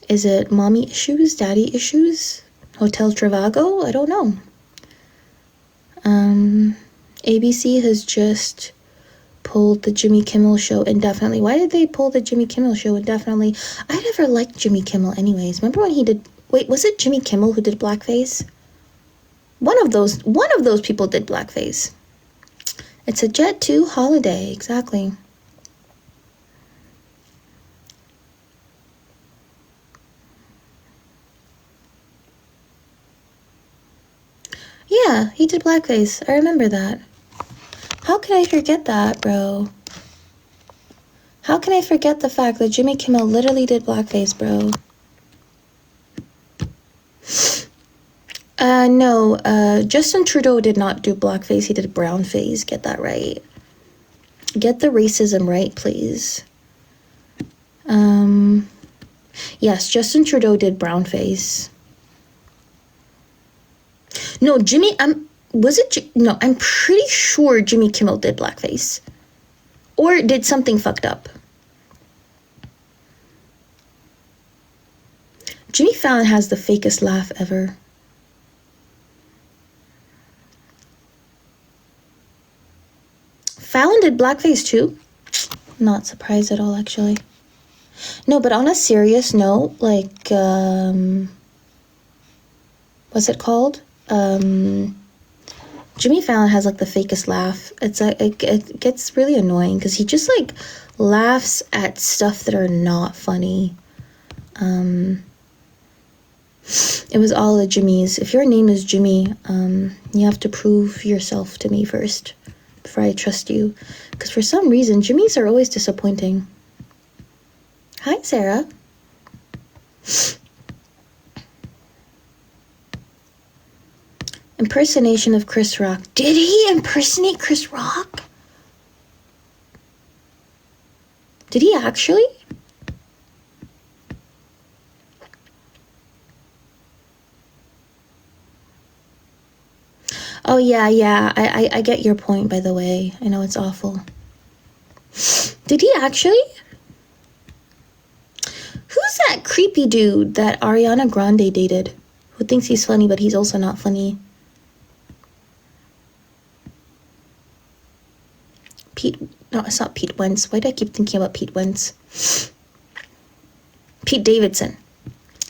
Is it mommy issues, daddy issues? Hotel Trivago? I don't know. ABC has just pulled the Jimmy Kimmel show indefinitely. Why did they pull the Jimmy Kimmel show indefinitely? I never liked Jimmy Kimmel anyways. Remember when he did... Wait, was it Jimmy Kimmel who did blackface? One of those people did blackface. It's a Jet 2 holiday, exactly. Yeah, he did blackface. I remember that. How can I forget that, bro? How can I forget the fact that Jimmy Kimmel literally did blackface, bro? No, Justin Trudeau did not do blackface. He did brownface. Get that right. Get the racism right, please. Yes, Justin Trudeau did brownface. No, I'm pretty sure Jimmy Kimmel did blackface. Or did something fucked up. Jimmy Fallon has the fakest laugh ever. Fallon did blackface too? Not surprised at all, actually. No, but on a serious note, like, what's it called? Jimmy Fallon has like the fakest laugh. It's like it gets really annoying because he just like laughs at stuff that are not funny. It was all the Jimmys. If your name is Jimmy, you have to prove yourself to me first before I trust you. Because for some reason, Jimmys are always disappointing. Hi, Sarah. Impersonation of Chris Rock. Did he impersonate Chris Rock? Did he actually? Oh, yeah. I get your point, by the way. I know it's awful. Did he actually? Who's that creepy dude that Ariana Grande dated? Who thinks he's funny, but he's also not funny? No, it's not Pete Wentz. Why do I keep thinking about Pete Wentz? Pete Davidson.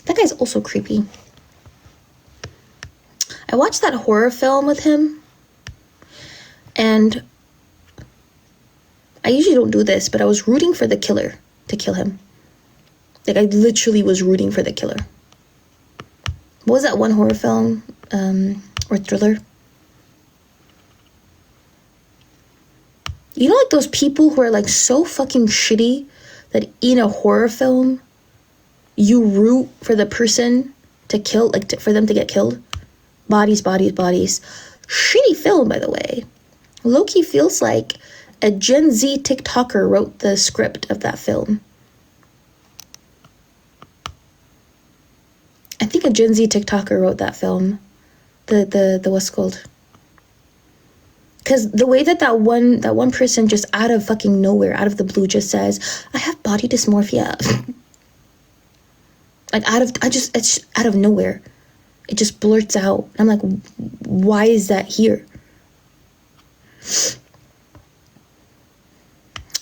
That guy's also creepy. I watched that horror film with him, and I usually don't do this, but I was rooting for the killer to kill him. Like, I literally was rooting for the killer. What was that one horror film? Or thriller? You know, like those people who are like so fucking shitty that in a horror film, you root for the person to kill, like for them to get killed? Bodies. Shitty film, by the way. Loki feels like A Gen Z TikToker wrote the script of that film. I think a Gen Z TikToker wrote that film. The what's it called? Because the way that one person just out of fucking nowhere, out of the blue, just says, "I have body dysmorphia." Like it's just out of nowhere. It just blurts out. I'm like, why is that here?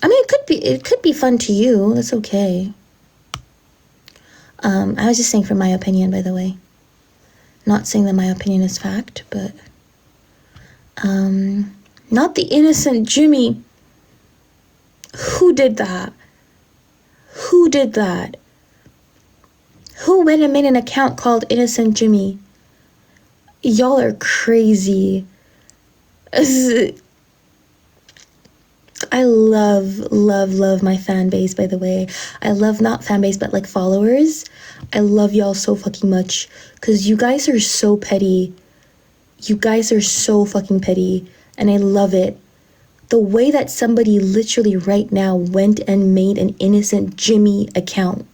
I mean, it could be fun to you. That's okay. I was just saying from my opinion, by the way. Not saying that my opinion is fact, but not the innocent Jimmy. Who did that? Who did that? Who went and made an account called Innocent Jimmy? Y'all are crazy. I love my fan base, by the way. I love not fan base, but like followers. I love y'all so fucking much because you guys are so petty. You guys are so fucking petty, and I love it. The way that somebody literally right now went and made an Innocent Jimmy account.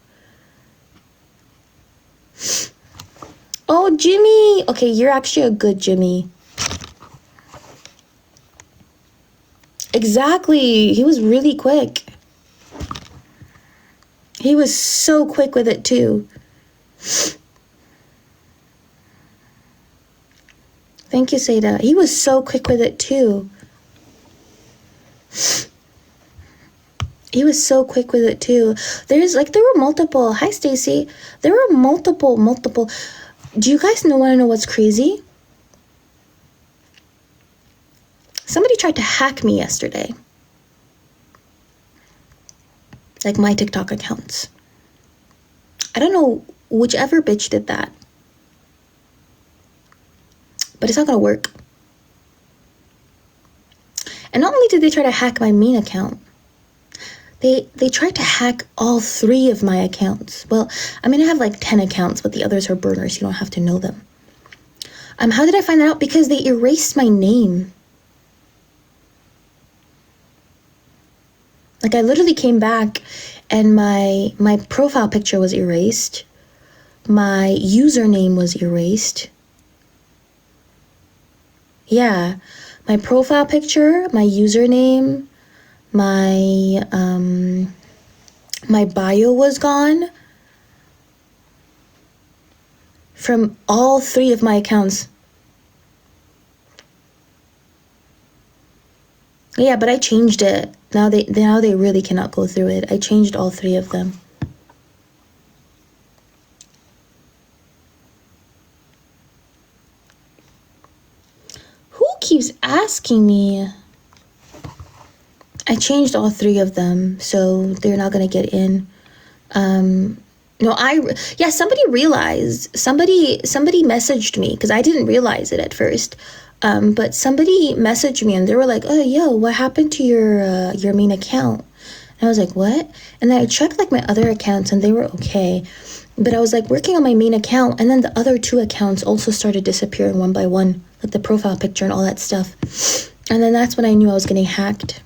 Oh, Jimmy! Okay, you're actually a good Jimmy. Exactly. He was really quick. He was so quick with it too. Thank you, Seda. He was so quick with it too. He was so quick with it too. There were multiple. Hi, Stacy. There were multiple. Do you guys want to know what's crazy? Somebody tried to hack me yesterday. Like my TikTok accounts. I don't know whichever bitch did that. But it's not gonna work. And not only did they try to hack my main account, they tried to hack all 3 of my accounts. Well, I mean, I have like 10 accounts, but the others are burners. You don't have to know them. How did I find that out? Because they erased my name. Like, I literally came back and my profile picture was erased. My username was erased. Yeah, my profile picture, my username, my bio was gone from all 3 of my accounts. Yeah, but I changed it. Now they really cannot go through it. I changed all 3 of them. Who keeps asking me? I changed all 3 of them, so they're not gonna get in. Somebody realized. Somebody messaged me because I didn't realize it at first. But somebody messaged me and they were like, "Oh, yo, what happened to your main account?" And I was like, "What?" And then I checked like my other accounts and they were okay. But I was like working on my main account and then the other 2 accounts also started disappearing one by one, like the profile picture and all that stuff. And then that's when I knew I was getting hacked.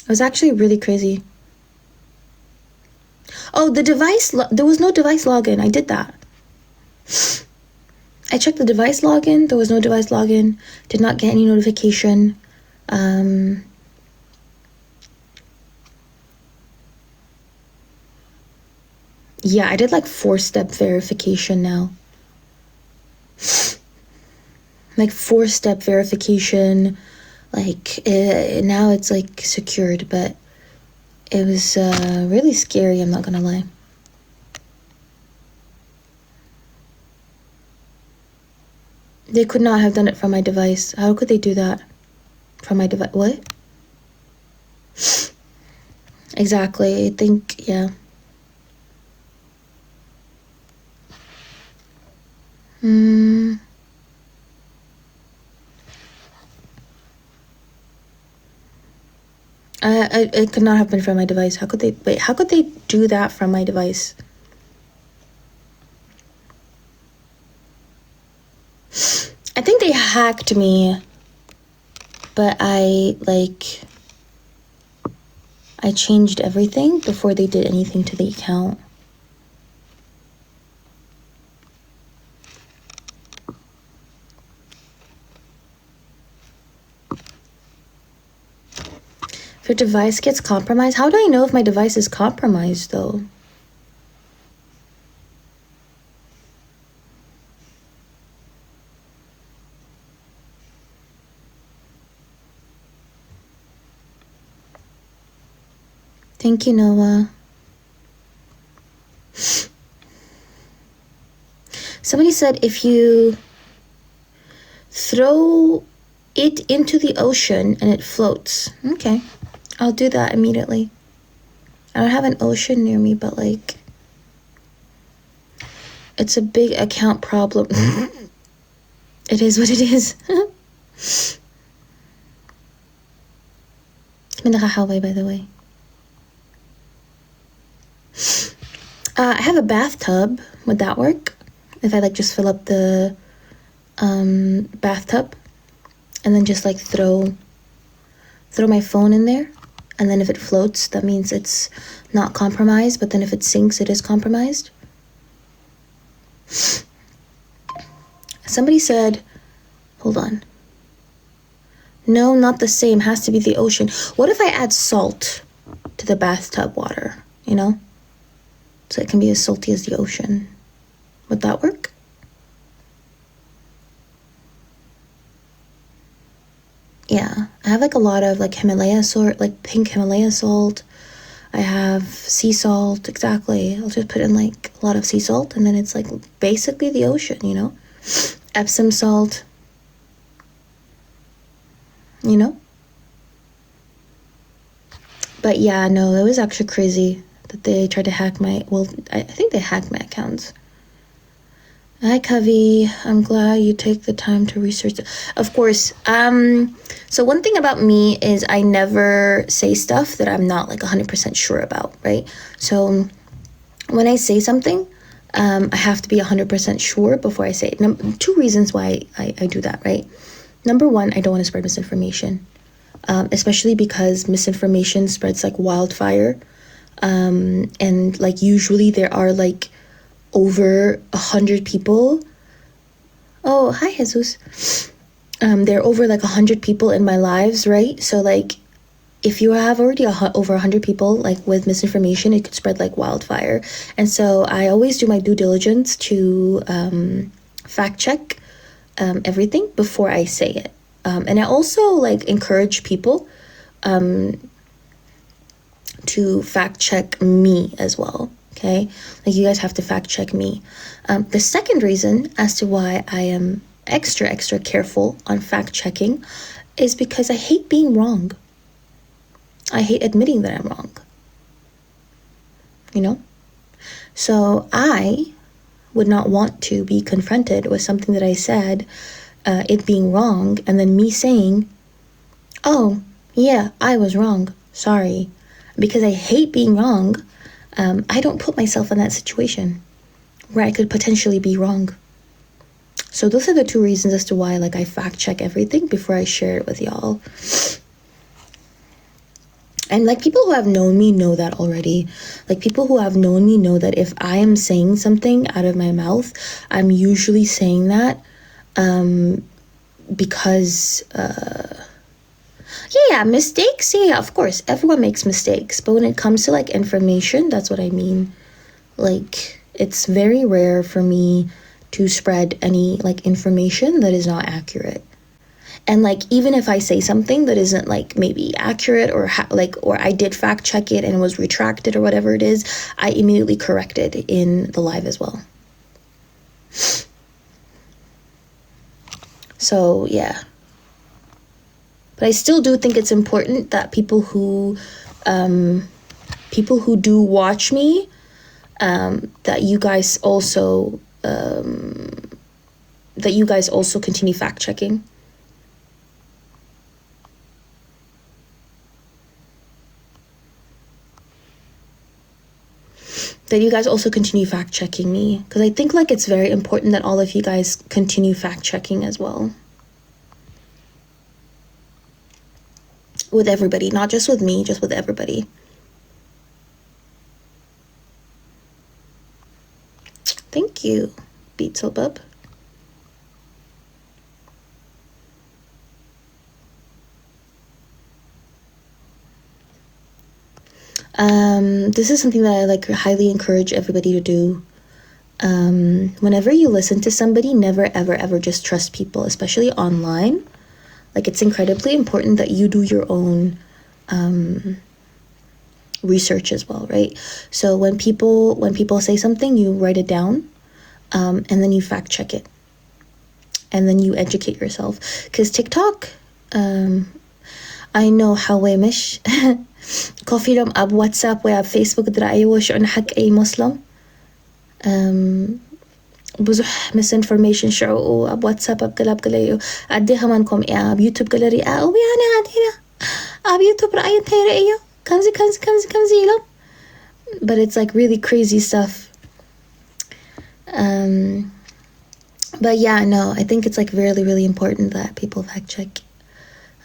It was actually really crazy. Oh, the device, there was no device login. I did that. I checked the device login. There was no device login. Did not get any notification. Yeah, I did like 4-step verification now. Like 4-step verification. Like, now it's like secured, but it was really scary, I'm not gonna lie. They could not have done it from my device. How could they do that? From my device? What? Exactly, I think, yeah. It could not have been from my device. How could they do that from my device? I think they hacked me, but I changed everything before they did anything to the account. If your device gets compromised, how do I know if my device is compromised though? Thank you, Noah. Somebody said if you throw it into the ocean and it floats. Okay, I'll do that immediately. I don't have an ocean near me, but like, it's a big account problem. It is what it is. By the way. I have a bathtub. Would that work? If I like just fill up the bathtub and then just like throw my phone in there, and then if it floats, that means it's not compromised, but then if it sinks, it is compromised. Somebody said, hold on. No, not the same. Has to be the ocean. What if I add salt to the bathtub water, you know? So it can be as salty as the ocean. Would that work? Yeah, I have like a lot of like Himalaya salt, like pink Himalaya salt. I have sea salt, exactly. I'll just put in like a lot of sea salt and then it's like basically the ocean, you know? Epsom salt, you know? But yeah, no, it was actually crazy that they tried to hack my, well, I think they hacked my accounts. Hi, Covey. I'm glad you take the time to research it. Of course. So one thing about me is I never say stuff that I'm not like 100% sure about, right? So when I say something, I have to be 100% sure before I say it. Two reasons why I do that, right? Number one, I don't want to spread misinformation, especially because misinformation spreads like wildfire. And like usually there are like over 100 people. Oh, hi, Jesus. There are over like 100 people in my lives, right? So like if you have already over 100 people like with misinformation, it could spread like wildfire. And so I always do my due diligence to fact check everything before I say it. And I also like encourage people to fact check me as well. Okay, like you guys have to fact check me. The second reason as to why I am extra careful on fact checking is because I hate being wrong. I hate admitting that I'm wrong. You know? So I would not want to be confronted with something that I said, it being wrong, and then me saying, oh, yeah, I was wrong. Sorry. Because I hate being wrong, I don't put myself in that situation where I could potentially be wrong. So those are the two reasons as to why like I fact check everything before I share it with y'all. And like people who have known me know that already. Like people who have known me know that if I am saying something out of my mouth, I'm usually saying that because yeah, mistakes. Yeah, of course, everyone makes mistakes. But when it comes to like information, that's what I mean. Like it's very rare for me to spread any like information that is not accurate. And like even if I say something that isn't like maybe accurate or or I did fact check it and it was retracted or whatever it is, I immediately correct it in the live as well. So yeah. But I still do think it's important that people who do watch me, that you guys also continue fact checking. that you guys also continue fact checking me, because I think like it's very important that all of you guys continue fact checking as well. With everybody, not just with me, just with everybody. Thank you, Beetzelbub. This is something that I like highly encourage everybody to do. Whenever you listen to somebody, never ever ever just trust people, especially online. Like, it's incredibly important that you do your own research as well, right? So when people say something, you write it down, and then you fact check it, and then you educate yourself. Because TikTok, I know how we mish coffee them up WhatsApp واب Facebook درائي وش عن حق أي مسلم بزح misinformation شعو أب واتساب أب قليو أديها منكم أب يوتيوب قلري أو بيانا عدينا أب يوتيوب رأي تيرئيو كمزي لهم. But it's like really crazy stuff. But yeah, no, I think it's like really, really important that people fact check.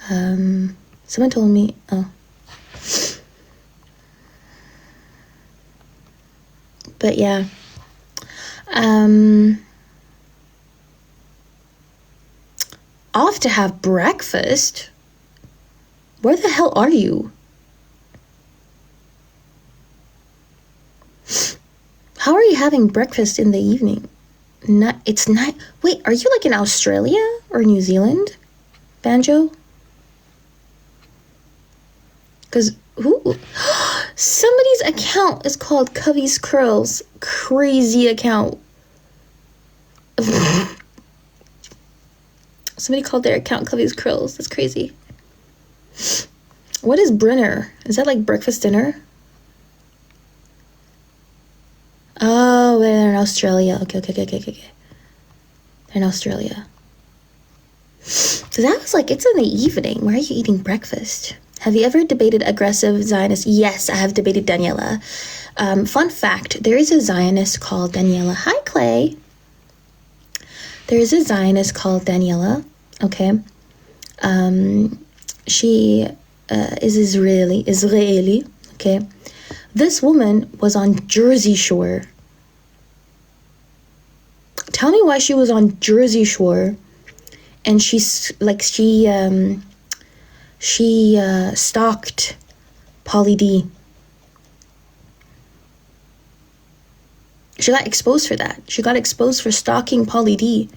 Someone told me, but yeah, off to have breakfast. Where the hell are you? How are you having breakfast in the evening? It's not. Wait, are you like in Australia or New Zealand, Banjo? Because somebody's account is called Covey's Curls. Crazy account. Somebody called their account Covey's Curls. That's crazy. What is Brenner? Is that like breakfast dinner? Oh, they're in Australia. Okay. They're in Australia. So that was like, it's in the evening. Why are you eating breakfast? Have you ever debated aggressive Zionists? Yes, I have debated Daniela. Fun fact, there is a Zionist called Daniela. Hi, Clay. There is a Zionist called Daniela, okay? She is Israeli, okay? This woman was on Jersey Shore. Tell me why she was on Jersey Shore and she stalked Pauly D. She got exposed for that. She got exposed for stalking Pauly D.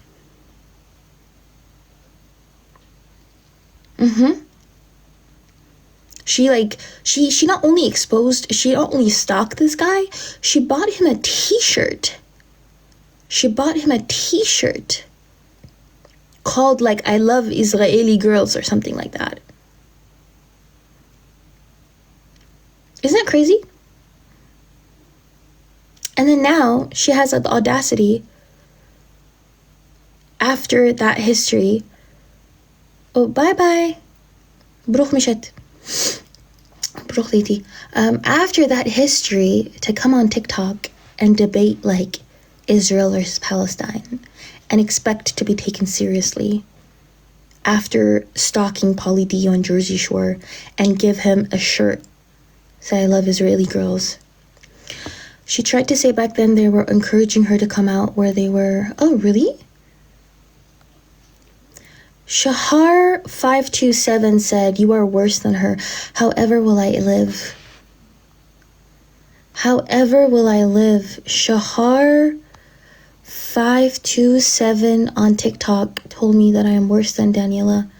She not only stalked this guy, she bought him a t-shirt. Called like I love Israeli girls or something like that. Isn't that crazy? And then now she has the audacity after that history. Oh, bye-bye. Bruch mishet. Bruch liti. After that history to come on TikTok and debate like Israel versus Palestine and expect to be taken seriously after stalking Pauly D on Jersey Shore and give him a shirt. Say I love Israeli girls. She tried to say back then they were encouraging her to come out where they were. Oh, really? Shahar527 said, you are worse than her. However will I live. Shahar527 on TikTok told me that I am worse than Daniela.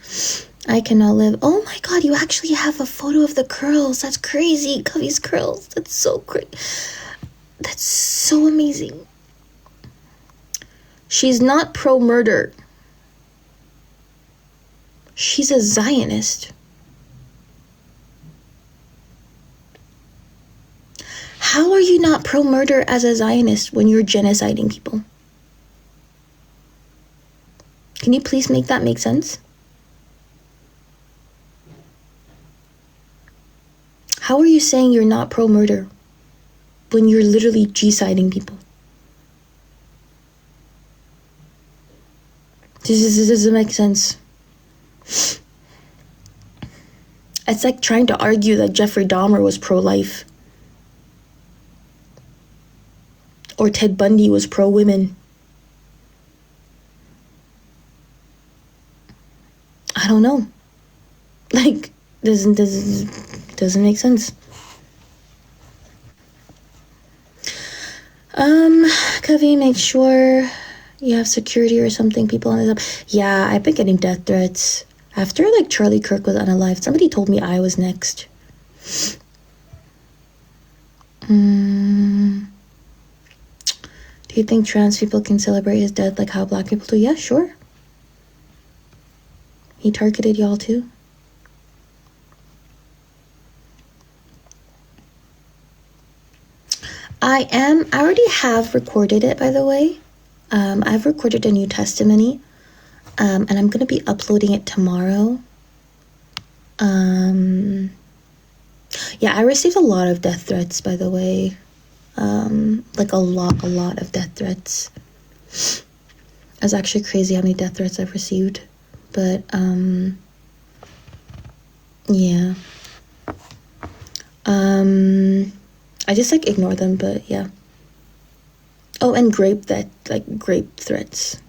I cannot live. Oh my god, you actually have a photo of the curls. That's crazy. Covey's curls. That's so crazy. That's so amazing. She's not pro-murder. She's a Zionist. How are you not pro-murder as a Zionist when you're genociding people? Can you please make that make sense? How are you saying you're not pro-murder? when you're literally G-siding people. This doesn't make sense. It's like trying to argue that Jeffrey Dahmer was pro-life. Or Ted Bundy was pro-women. I don't know. Like, doesn't make sense. Covey, make sure you have security or something. People on this up. Yeah, I've been getting death threats. After, like, Charlie Kirk was unalived, somebody told me I was next. Do you think trans people can celebrate his death like how black people do? Yeah, sure. He targeted y'all too. I already have recorded it, by the way. I've recorded a new testimony, and I'm going to be uploading it tomorrow. Yeah, I received a lot of death threats, by the way. Like a lot of death threats. It's actually crazy how many death threats I've received. But, yeah. I just, like, ignore them, but, yeah. Oh, and grape threats.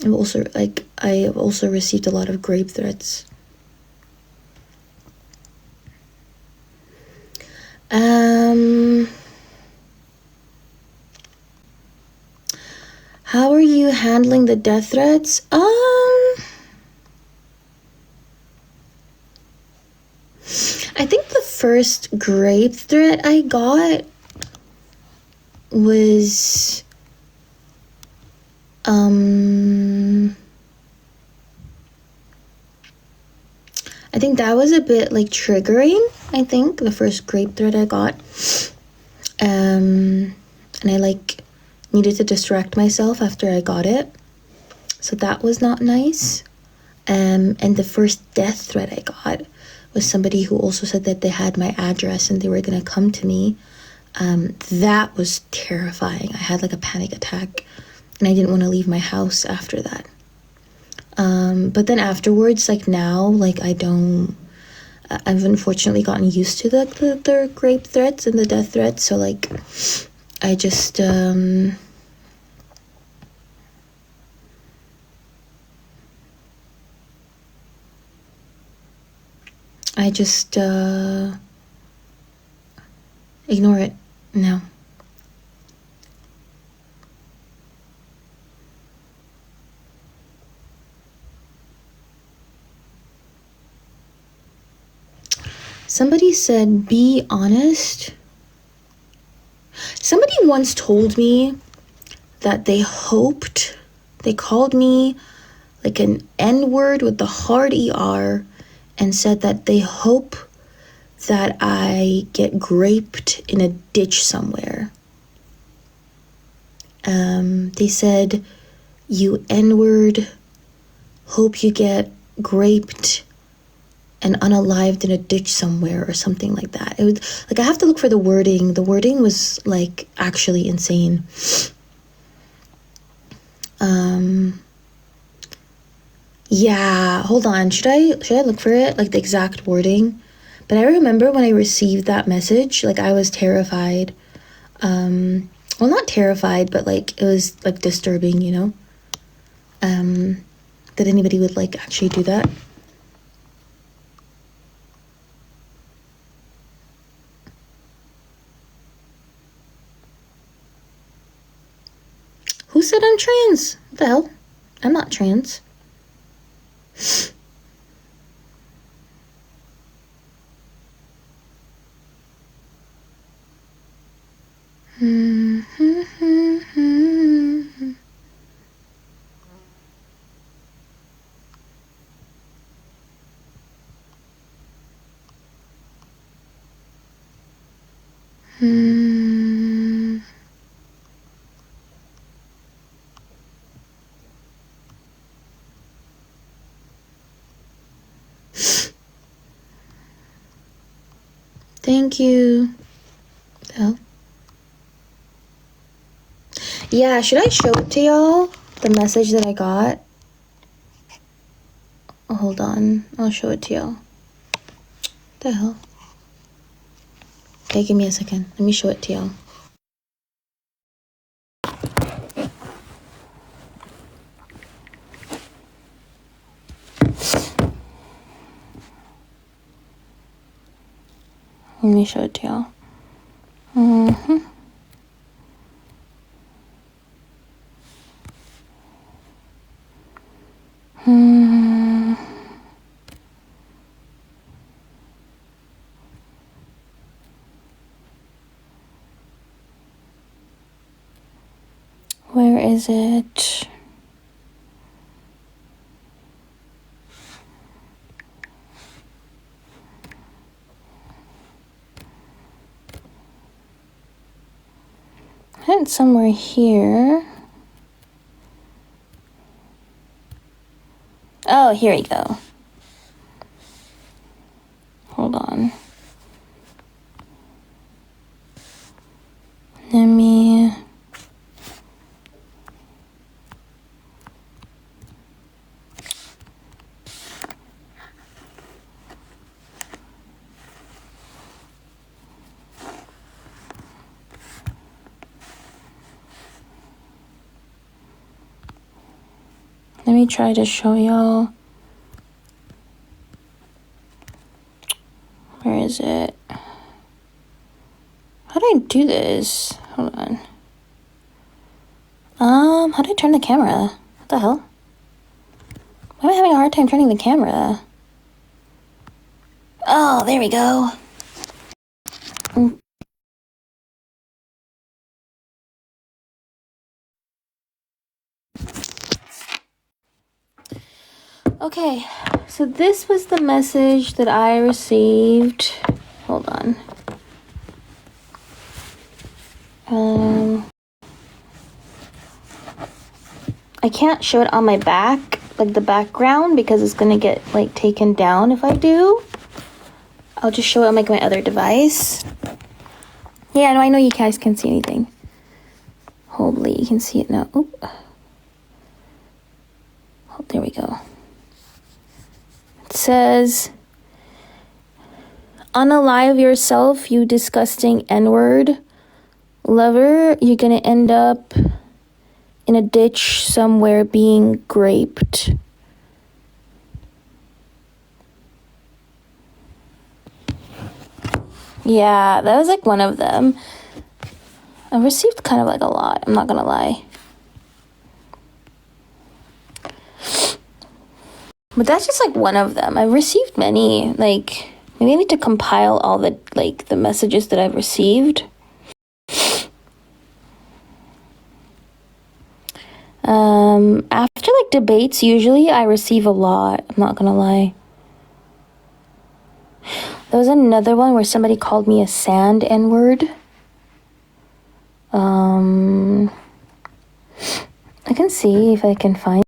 I have also received a lot of grape threats. How are you handling the death threats? I think the first grape threat I got was, I think that was a bit, like, triggering, I think, the first grape threat I got. And I, like, needed to distract myself after I got it. So that was not nice. And the first death threat I got was somebody who also said that they had my address and they were going to come to me. That was terrifying. I had, like, a panic attack. And I didn't want to leave my house after that. But then afterwards, like, now, like, I've unfortunately gotten used to the grape threats and the death threats. So, like, I just, ignore it now. Somebody said, be honest. Somebody once told me that they called me like an N-word with the hard ER and said that they hope that I get graped in a ditch somewhere. They said, you N-word, hope you get graped and unalived in a ditch somewhere or something like that. It was like, I have to look for the wording. The wording was, like, actually insane. Yeah, hold on. Should I look for it? Like, the exact wording? But I remember when I received that message, like, I was terrified. Well, not terrified, but, like, it was, like, disturbing, you know? That anybody would, like, actually do that. Who said I'm trans? What the hell? I'm not trans. Thank you. Oh. Yeah, should I show it to y'all? The message that I got? Oh, hold on. I'll show it to y'all. What the hell? Okay, give me a second. Let me show it to y'all. Let me show it to y'all. Where is it? I had it somewhere here. Oh, here we go. Hold on. Let me... Let me try to show y'all. Where is it? How do I do this? Hold on. How do I turn the camera? What the hell? Why am I having a hard time turning the camera? Oh, there we go. Okay, so this was the message that I received. Hold on. I can't show it on my back, like the background, because it's gonna get like taken down if I do. I'll just show it on like my other device. Yeah, no, I know you guys can't see anything. Hopefully you can see it now. Oop. Oh, there we go. It says, unalive yourself, you disgusting N-word. Lover, you're gonna end up in a ditch somewhere being graped. Yeah, that was like one of them. I've received kind of like a lot, I'm not gonna lie. But that's just like one of them. I've received many. Like, maybe I need to compile all the like the messages that I've received. After like debates, usually I receive a lot. I'm not gonna lie. There was another one where somebody called me a sand N-word. I can see if I can find.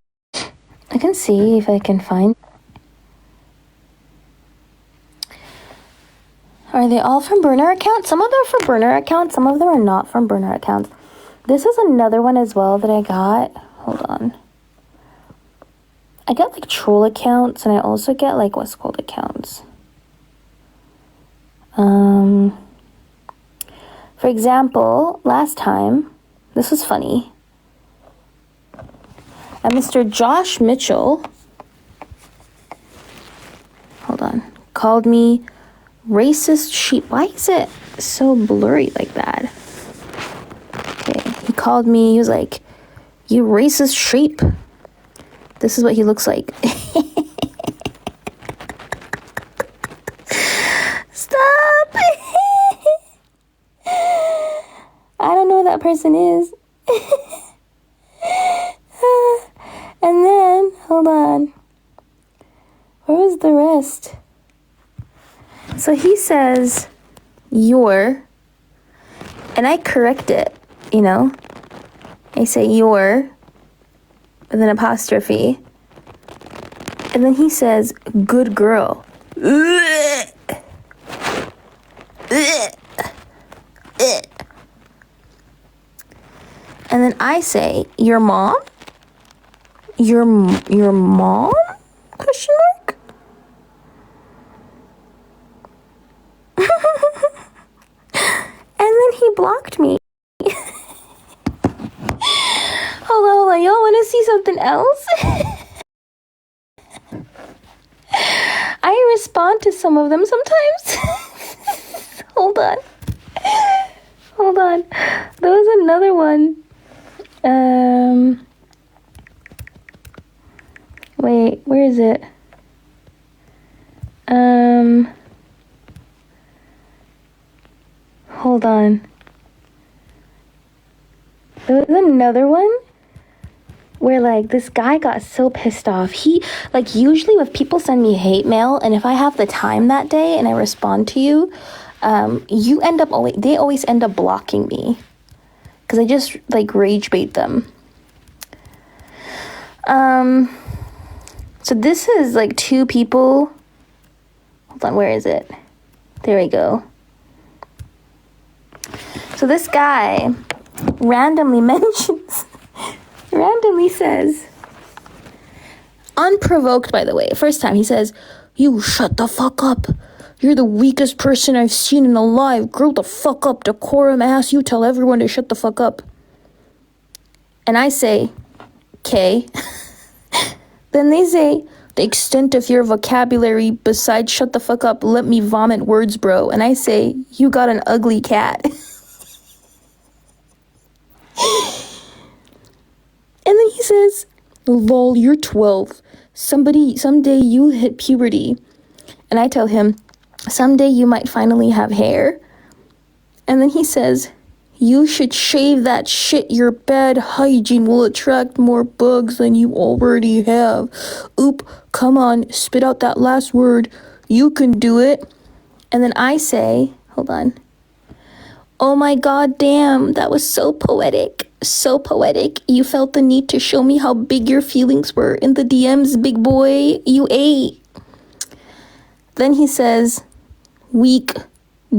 Are they all from burner accounts? Some of them are from burner accounts. Some of them are not from burner accounts. This is another one as well that I got. Hold on. I get like troll accounts and I also get like what's called accounts. For example, last time, this was funny. And Mr. Josh Mitchell, hold on, called me racist sheep. Why is it so blurry like that? Okay, he called me, he was like, you racist sheep. This is what he looks like. Stop! I don't know who that person is. And then, hold on. Where was the rest? So he says, your, and I correct it, you know? I say your, with an apostrophe. And then he says, good girl. And then I I say, your mom? Your mom? Question mark? And then he blocked me. Hold on, y'all want to see something else? I respond to some of them sometimes. Hold on. There was another one. Wait, where is it? Hold on. There was another one where, like, this guy got so pissed off. He, like, usually if people send me hate mail, and if I have the time that day and I respond to you, they always end up blocking me. Because I just, like, rage bait them. So this is, like, 2 people. Hold on, where is it? There we go. So this guy randomly says, unprovoked, by the way, first time, he says, "You shut the fuck up. You're the weakest person I've seen in a live. Grow the fuck up, decorum ass. You tell everyone to shut the fuck up." And I say, "Okay." Then they say, "The extent of your vocabulary besides shut the fuck up, let me vomit words, bro." And I say, "You got an ugly cat." And then he says, "Lol, you're 12. Someday you hit puberty." And I tell him, "Someday you might finally have hair." And then he says, "You should shave that shit. Your bad hygiene will attract more bugs than you already have. Oop, come on, spit out that last word. You can do it." And then I say, hold on. "Oh my god, damn, that was so poetic. So poetic. You felt the need to show me how big your feelings were in the DMs, big boy. You ate." Then he says, "Weak,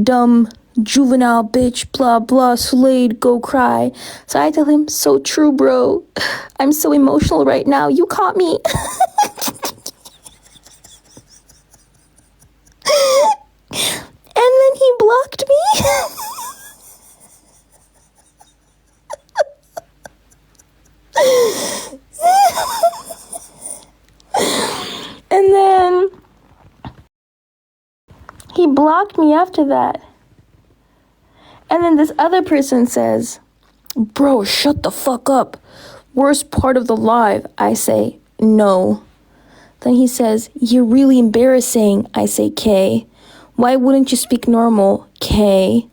dumb, juvenile bitch, blah blah, slayed, go cry." So I tell him, "So true, bro. I'm so emotional right now. You caught me." And then he blocked me. And then he blocked me after that. And then this other person says, "Bro, shut the fuck up. Worst part of the live." I say, "No." Then he says, "You're really embarrassing." I say, "K. Why wouldn't you speak normal?" K.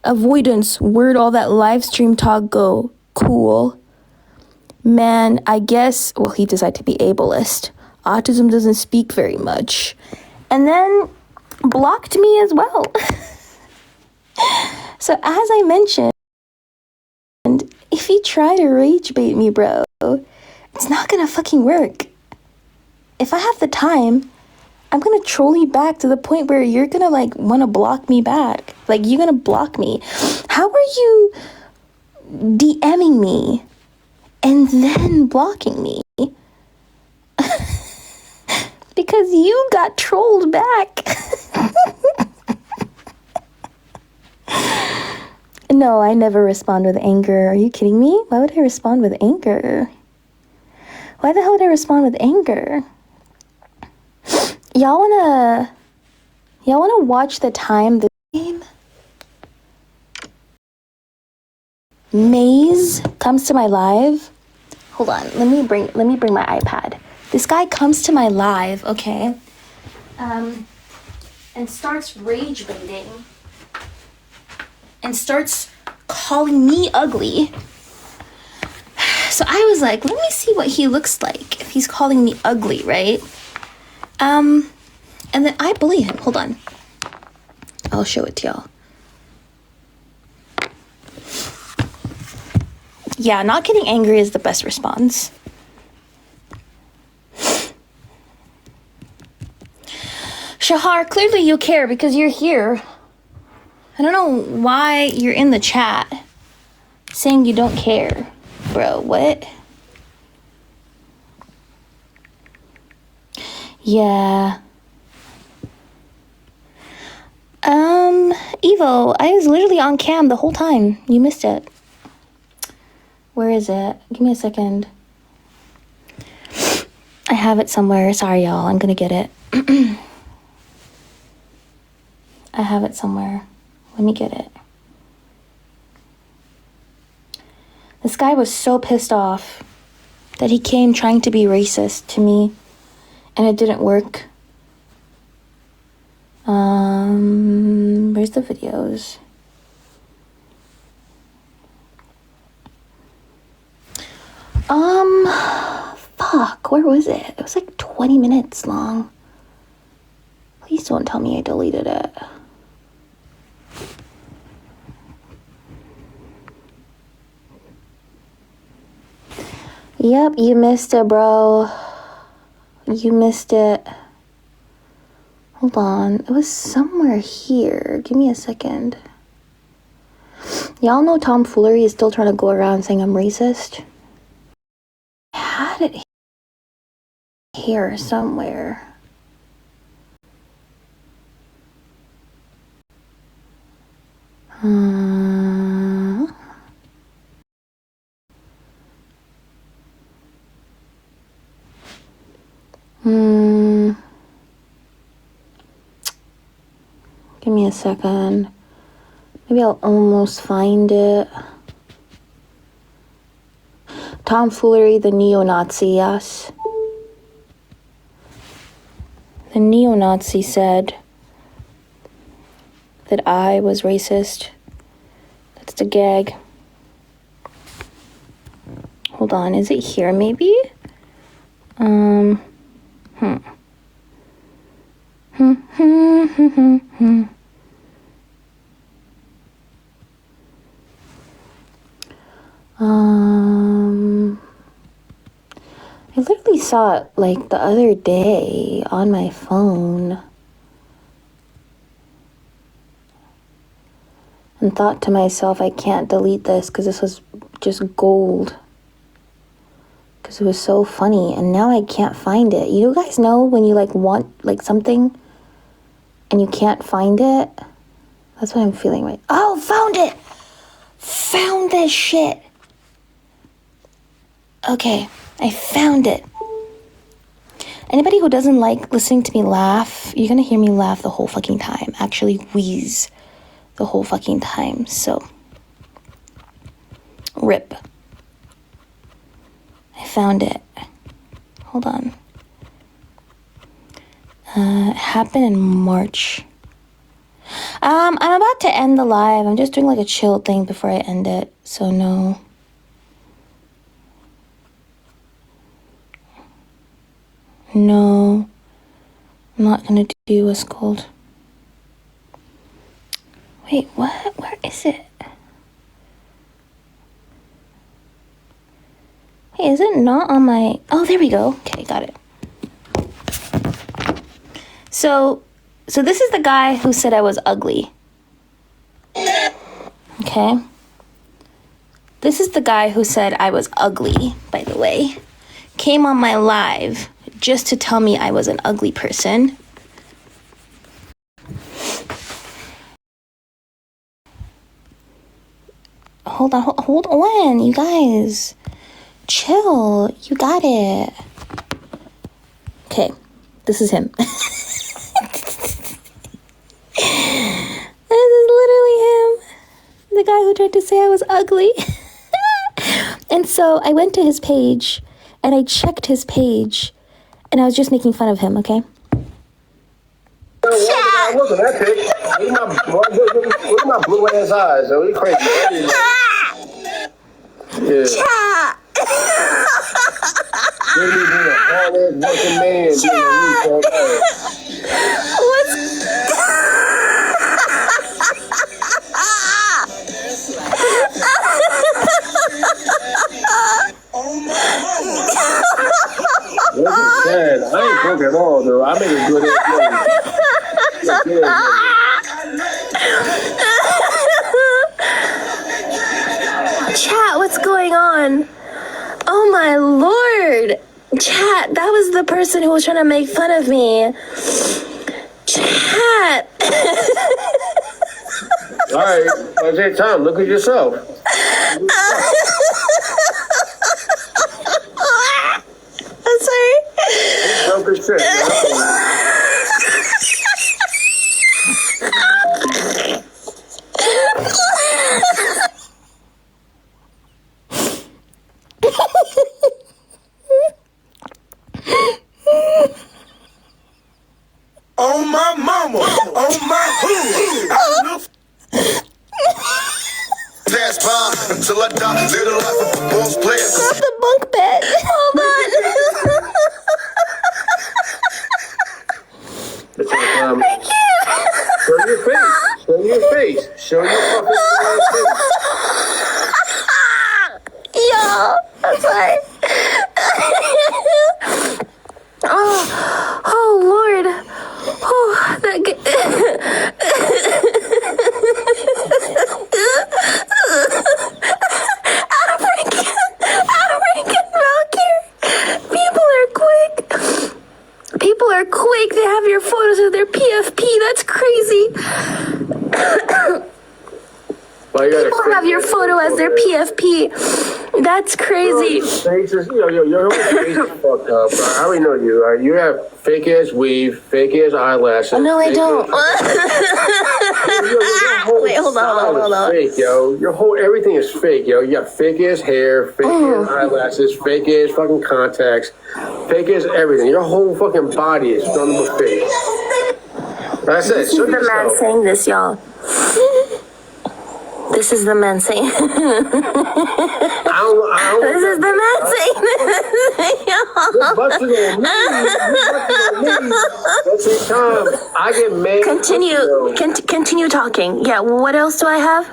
Avoidance. Where'd all that live stream talk go? Cool. Man, I guess, well, he decided to be ableist. Autism doesn't speak very much. And then blocked me as well. So as I mentioned, if you try to rage bait me, bro, it's not gonna fucking work. If I have the time, I'm gonna troll you back to the point where you're gonna, like, wanna block me back. Like, you're gonna block me. How are you DMing me and then blocking me? Because you got trolled back. No, I never respond with anger. Are you kidding me? Why would I respond with anger? Why the hell would I respond with anger? Y'all wanna watch the time the game Maze comes to my live? Hold on, let me bring my iPad. This guy comes to my live, okay? And starts rage baiting. And starts calling me ugly. So I was like, let me see what he looks like if he's calling me ugly, right? And then I bully him. Hold on. I'll show it to y'all. Yeah, not getting angry is the best response. Shahar, clearly you care because you're here. I don't know why you're in the chat saying you don't care. Bro, what? Yeah. Evo, I was literally on cam the whole time. You missed it. Where is it? Give me a second. I have it somewhere. Sorry, y'all. I'm gonna get it. I have it somewhere. Let me get it. This guy was so pissed off that he came trying to be racist to me, and it didn't work. Where's the videos? Fuck, where was it? It was like 20 minutes long. Please don't tell me I deleted it. Yep, you missed it, bro. You missed it. Hold on. It was somewhere here. Give me a second. Y'all know tomfoolery is still trying to go around saying I'm racist? I had it here somewhere. Give me a second. Maybe I'll almost find it. Tomfoolery, the neo-Nazi, yes. The neo-Nazi said that I was racist. That's the gag. Hold on, is it here maybe? I literally saw it like the other day on my phone and thought to myself, I can't delete this because this was just gold. Because it was so funny, and now I can't find it. You guys know when you like want like something and you can't find it? That's what I'm feeling right. Oh, found it! Found this shit! Okay, I found it. Anybody who doesn't like listening to me laugh, you're gonna hear me laugh the whole fucking time. Actually wheeze the whole fucking time, so. RIP. I found it. Hold on. It happened in March. I'm about to end the live. I'm just doing like a chill thing before I end it, so no. No, I'm not gonna do what's called. Wait, what? Where is it? Hey, is it not on my... Oh, there we go. Okay, got it. So this is the guy who said I was ugly. Okay? This is the guy who said I was ugly, by the way. Came on my live just to tell me I was an ugly person. Hold on, you guys. Chill, you got it. Okay, this is him. This is literally him. The guy who tried to say I was ugly. And so I went to his page and I checked his page and I was just making fun of him, okay? I wasn't that big. Look at my blue ass eyes, though. You crazy. Yeah. Maybe being a hard-ass working man. That's sad. I ain't broke at all, though. I make a good Chat, what's going on? Oh my lord. Chat, that was the person who was trying to make fun of me. Chat. All right, that's your time. Look at yourself. I'm sorry. Drunk as shit. Oh my mama, oh my hood. Pass by until I die. Live the life of a boss player. Stop the bunk bed. Hold on. Show your face. Show your face. Show your fucking face. Yo, I'm sorry. Oh Lord. Oh, that People are quick. They have your photos of their PFP. That's crazy. People have your photo as their PFP. That's crazy. Your whole face is fucked up. Bro. I already know you. You have fake ass weave, fake ass eyelashes. No, I don't. Wait, hold on. Fake, yo. Your whole everything is fake, yo. You got fake ass hair, fake ass eyelashes, fake ass fucking contacts, fake ass everything. Your whole fucking body is nothing but fake. That's it. This is the man saying this, y'all. This is the man saying. This is the man saying this. That's the time. I get mad. Continue talking. Yeah. What else do I have?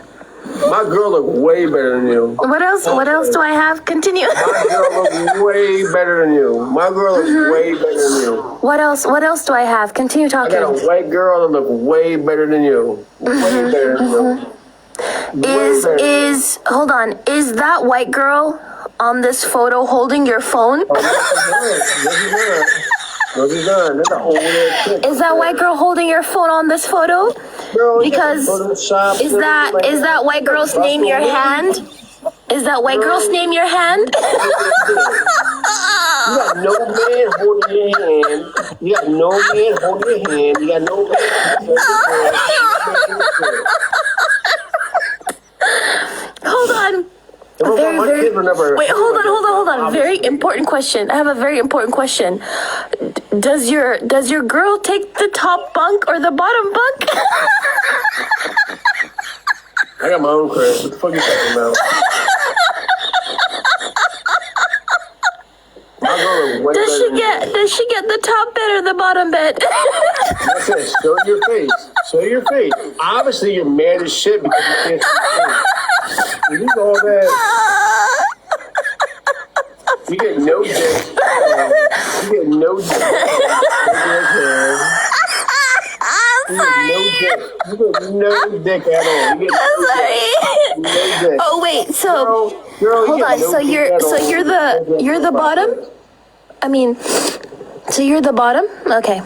My girl look way better than you. What else do I have? Continue. My girl look way better than you. My girl looks way better than you. What else do I have? Continue talking. I got a white girl that look way better than you. Way better than you. Hold on, is that white girl on this photo holding your phone? Is that white girl holding your phone on this photo? Because is that white girl's name your hand? Is that white girl's name your hand? You got no man holding your hand. You got no man holding your hand. You got no man holding your hand. Hold on. Wait, hold on. Very important question. I have a very important question. Does your girl take the top bunk or the bottom bunk? I got my own crib. What the fuck you talking about? Does she get the top bed or the bottom bed? That's it. Show your face. Show your face. Obviously, you're mad as shit because you can't see your face. You do all that. You get no dick. You get no dick. You get no dick at all. You get no dick. Oh wait, so girl, hold on. So you're the bottom? I mean, so you're the bottom? Okay.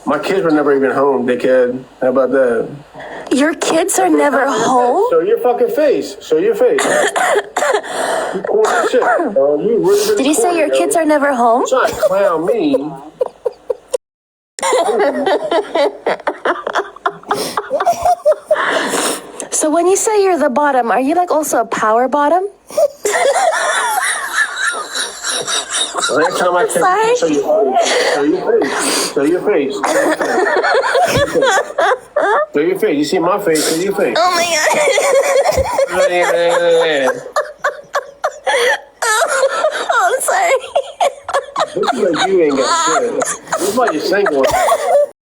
My kids were never even home, dickhead. How about that? Your kids are never home? Show your fucking face. Show your face. You corny shit. You really Did you say your kids are never home? Trying to clown me. So when you say you're the bottom, are you like also a power bottom? Next time I take you, show your face. Show your face. Show your face. You see my face, show your face. Oh my god. Oh, I'm sorry. This is like you ain't got shit. This is why you're single.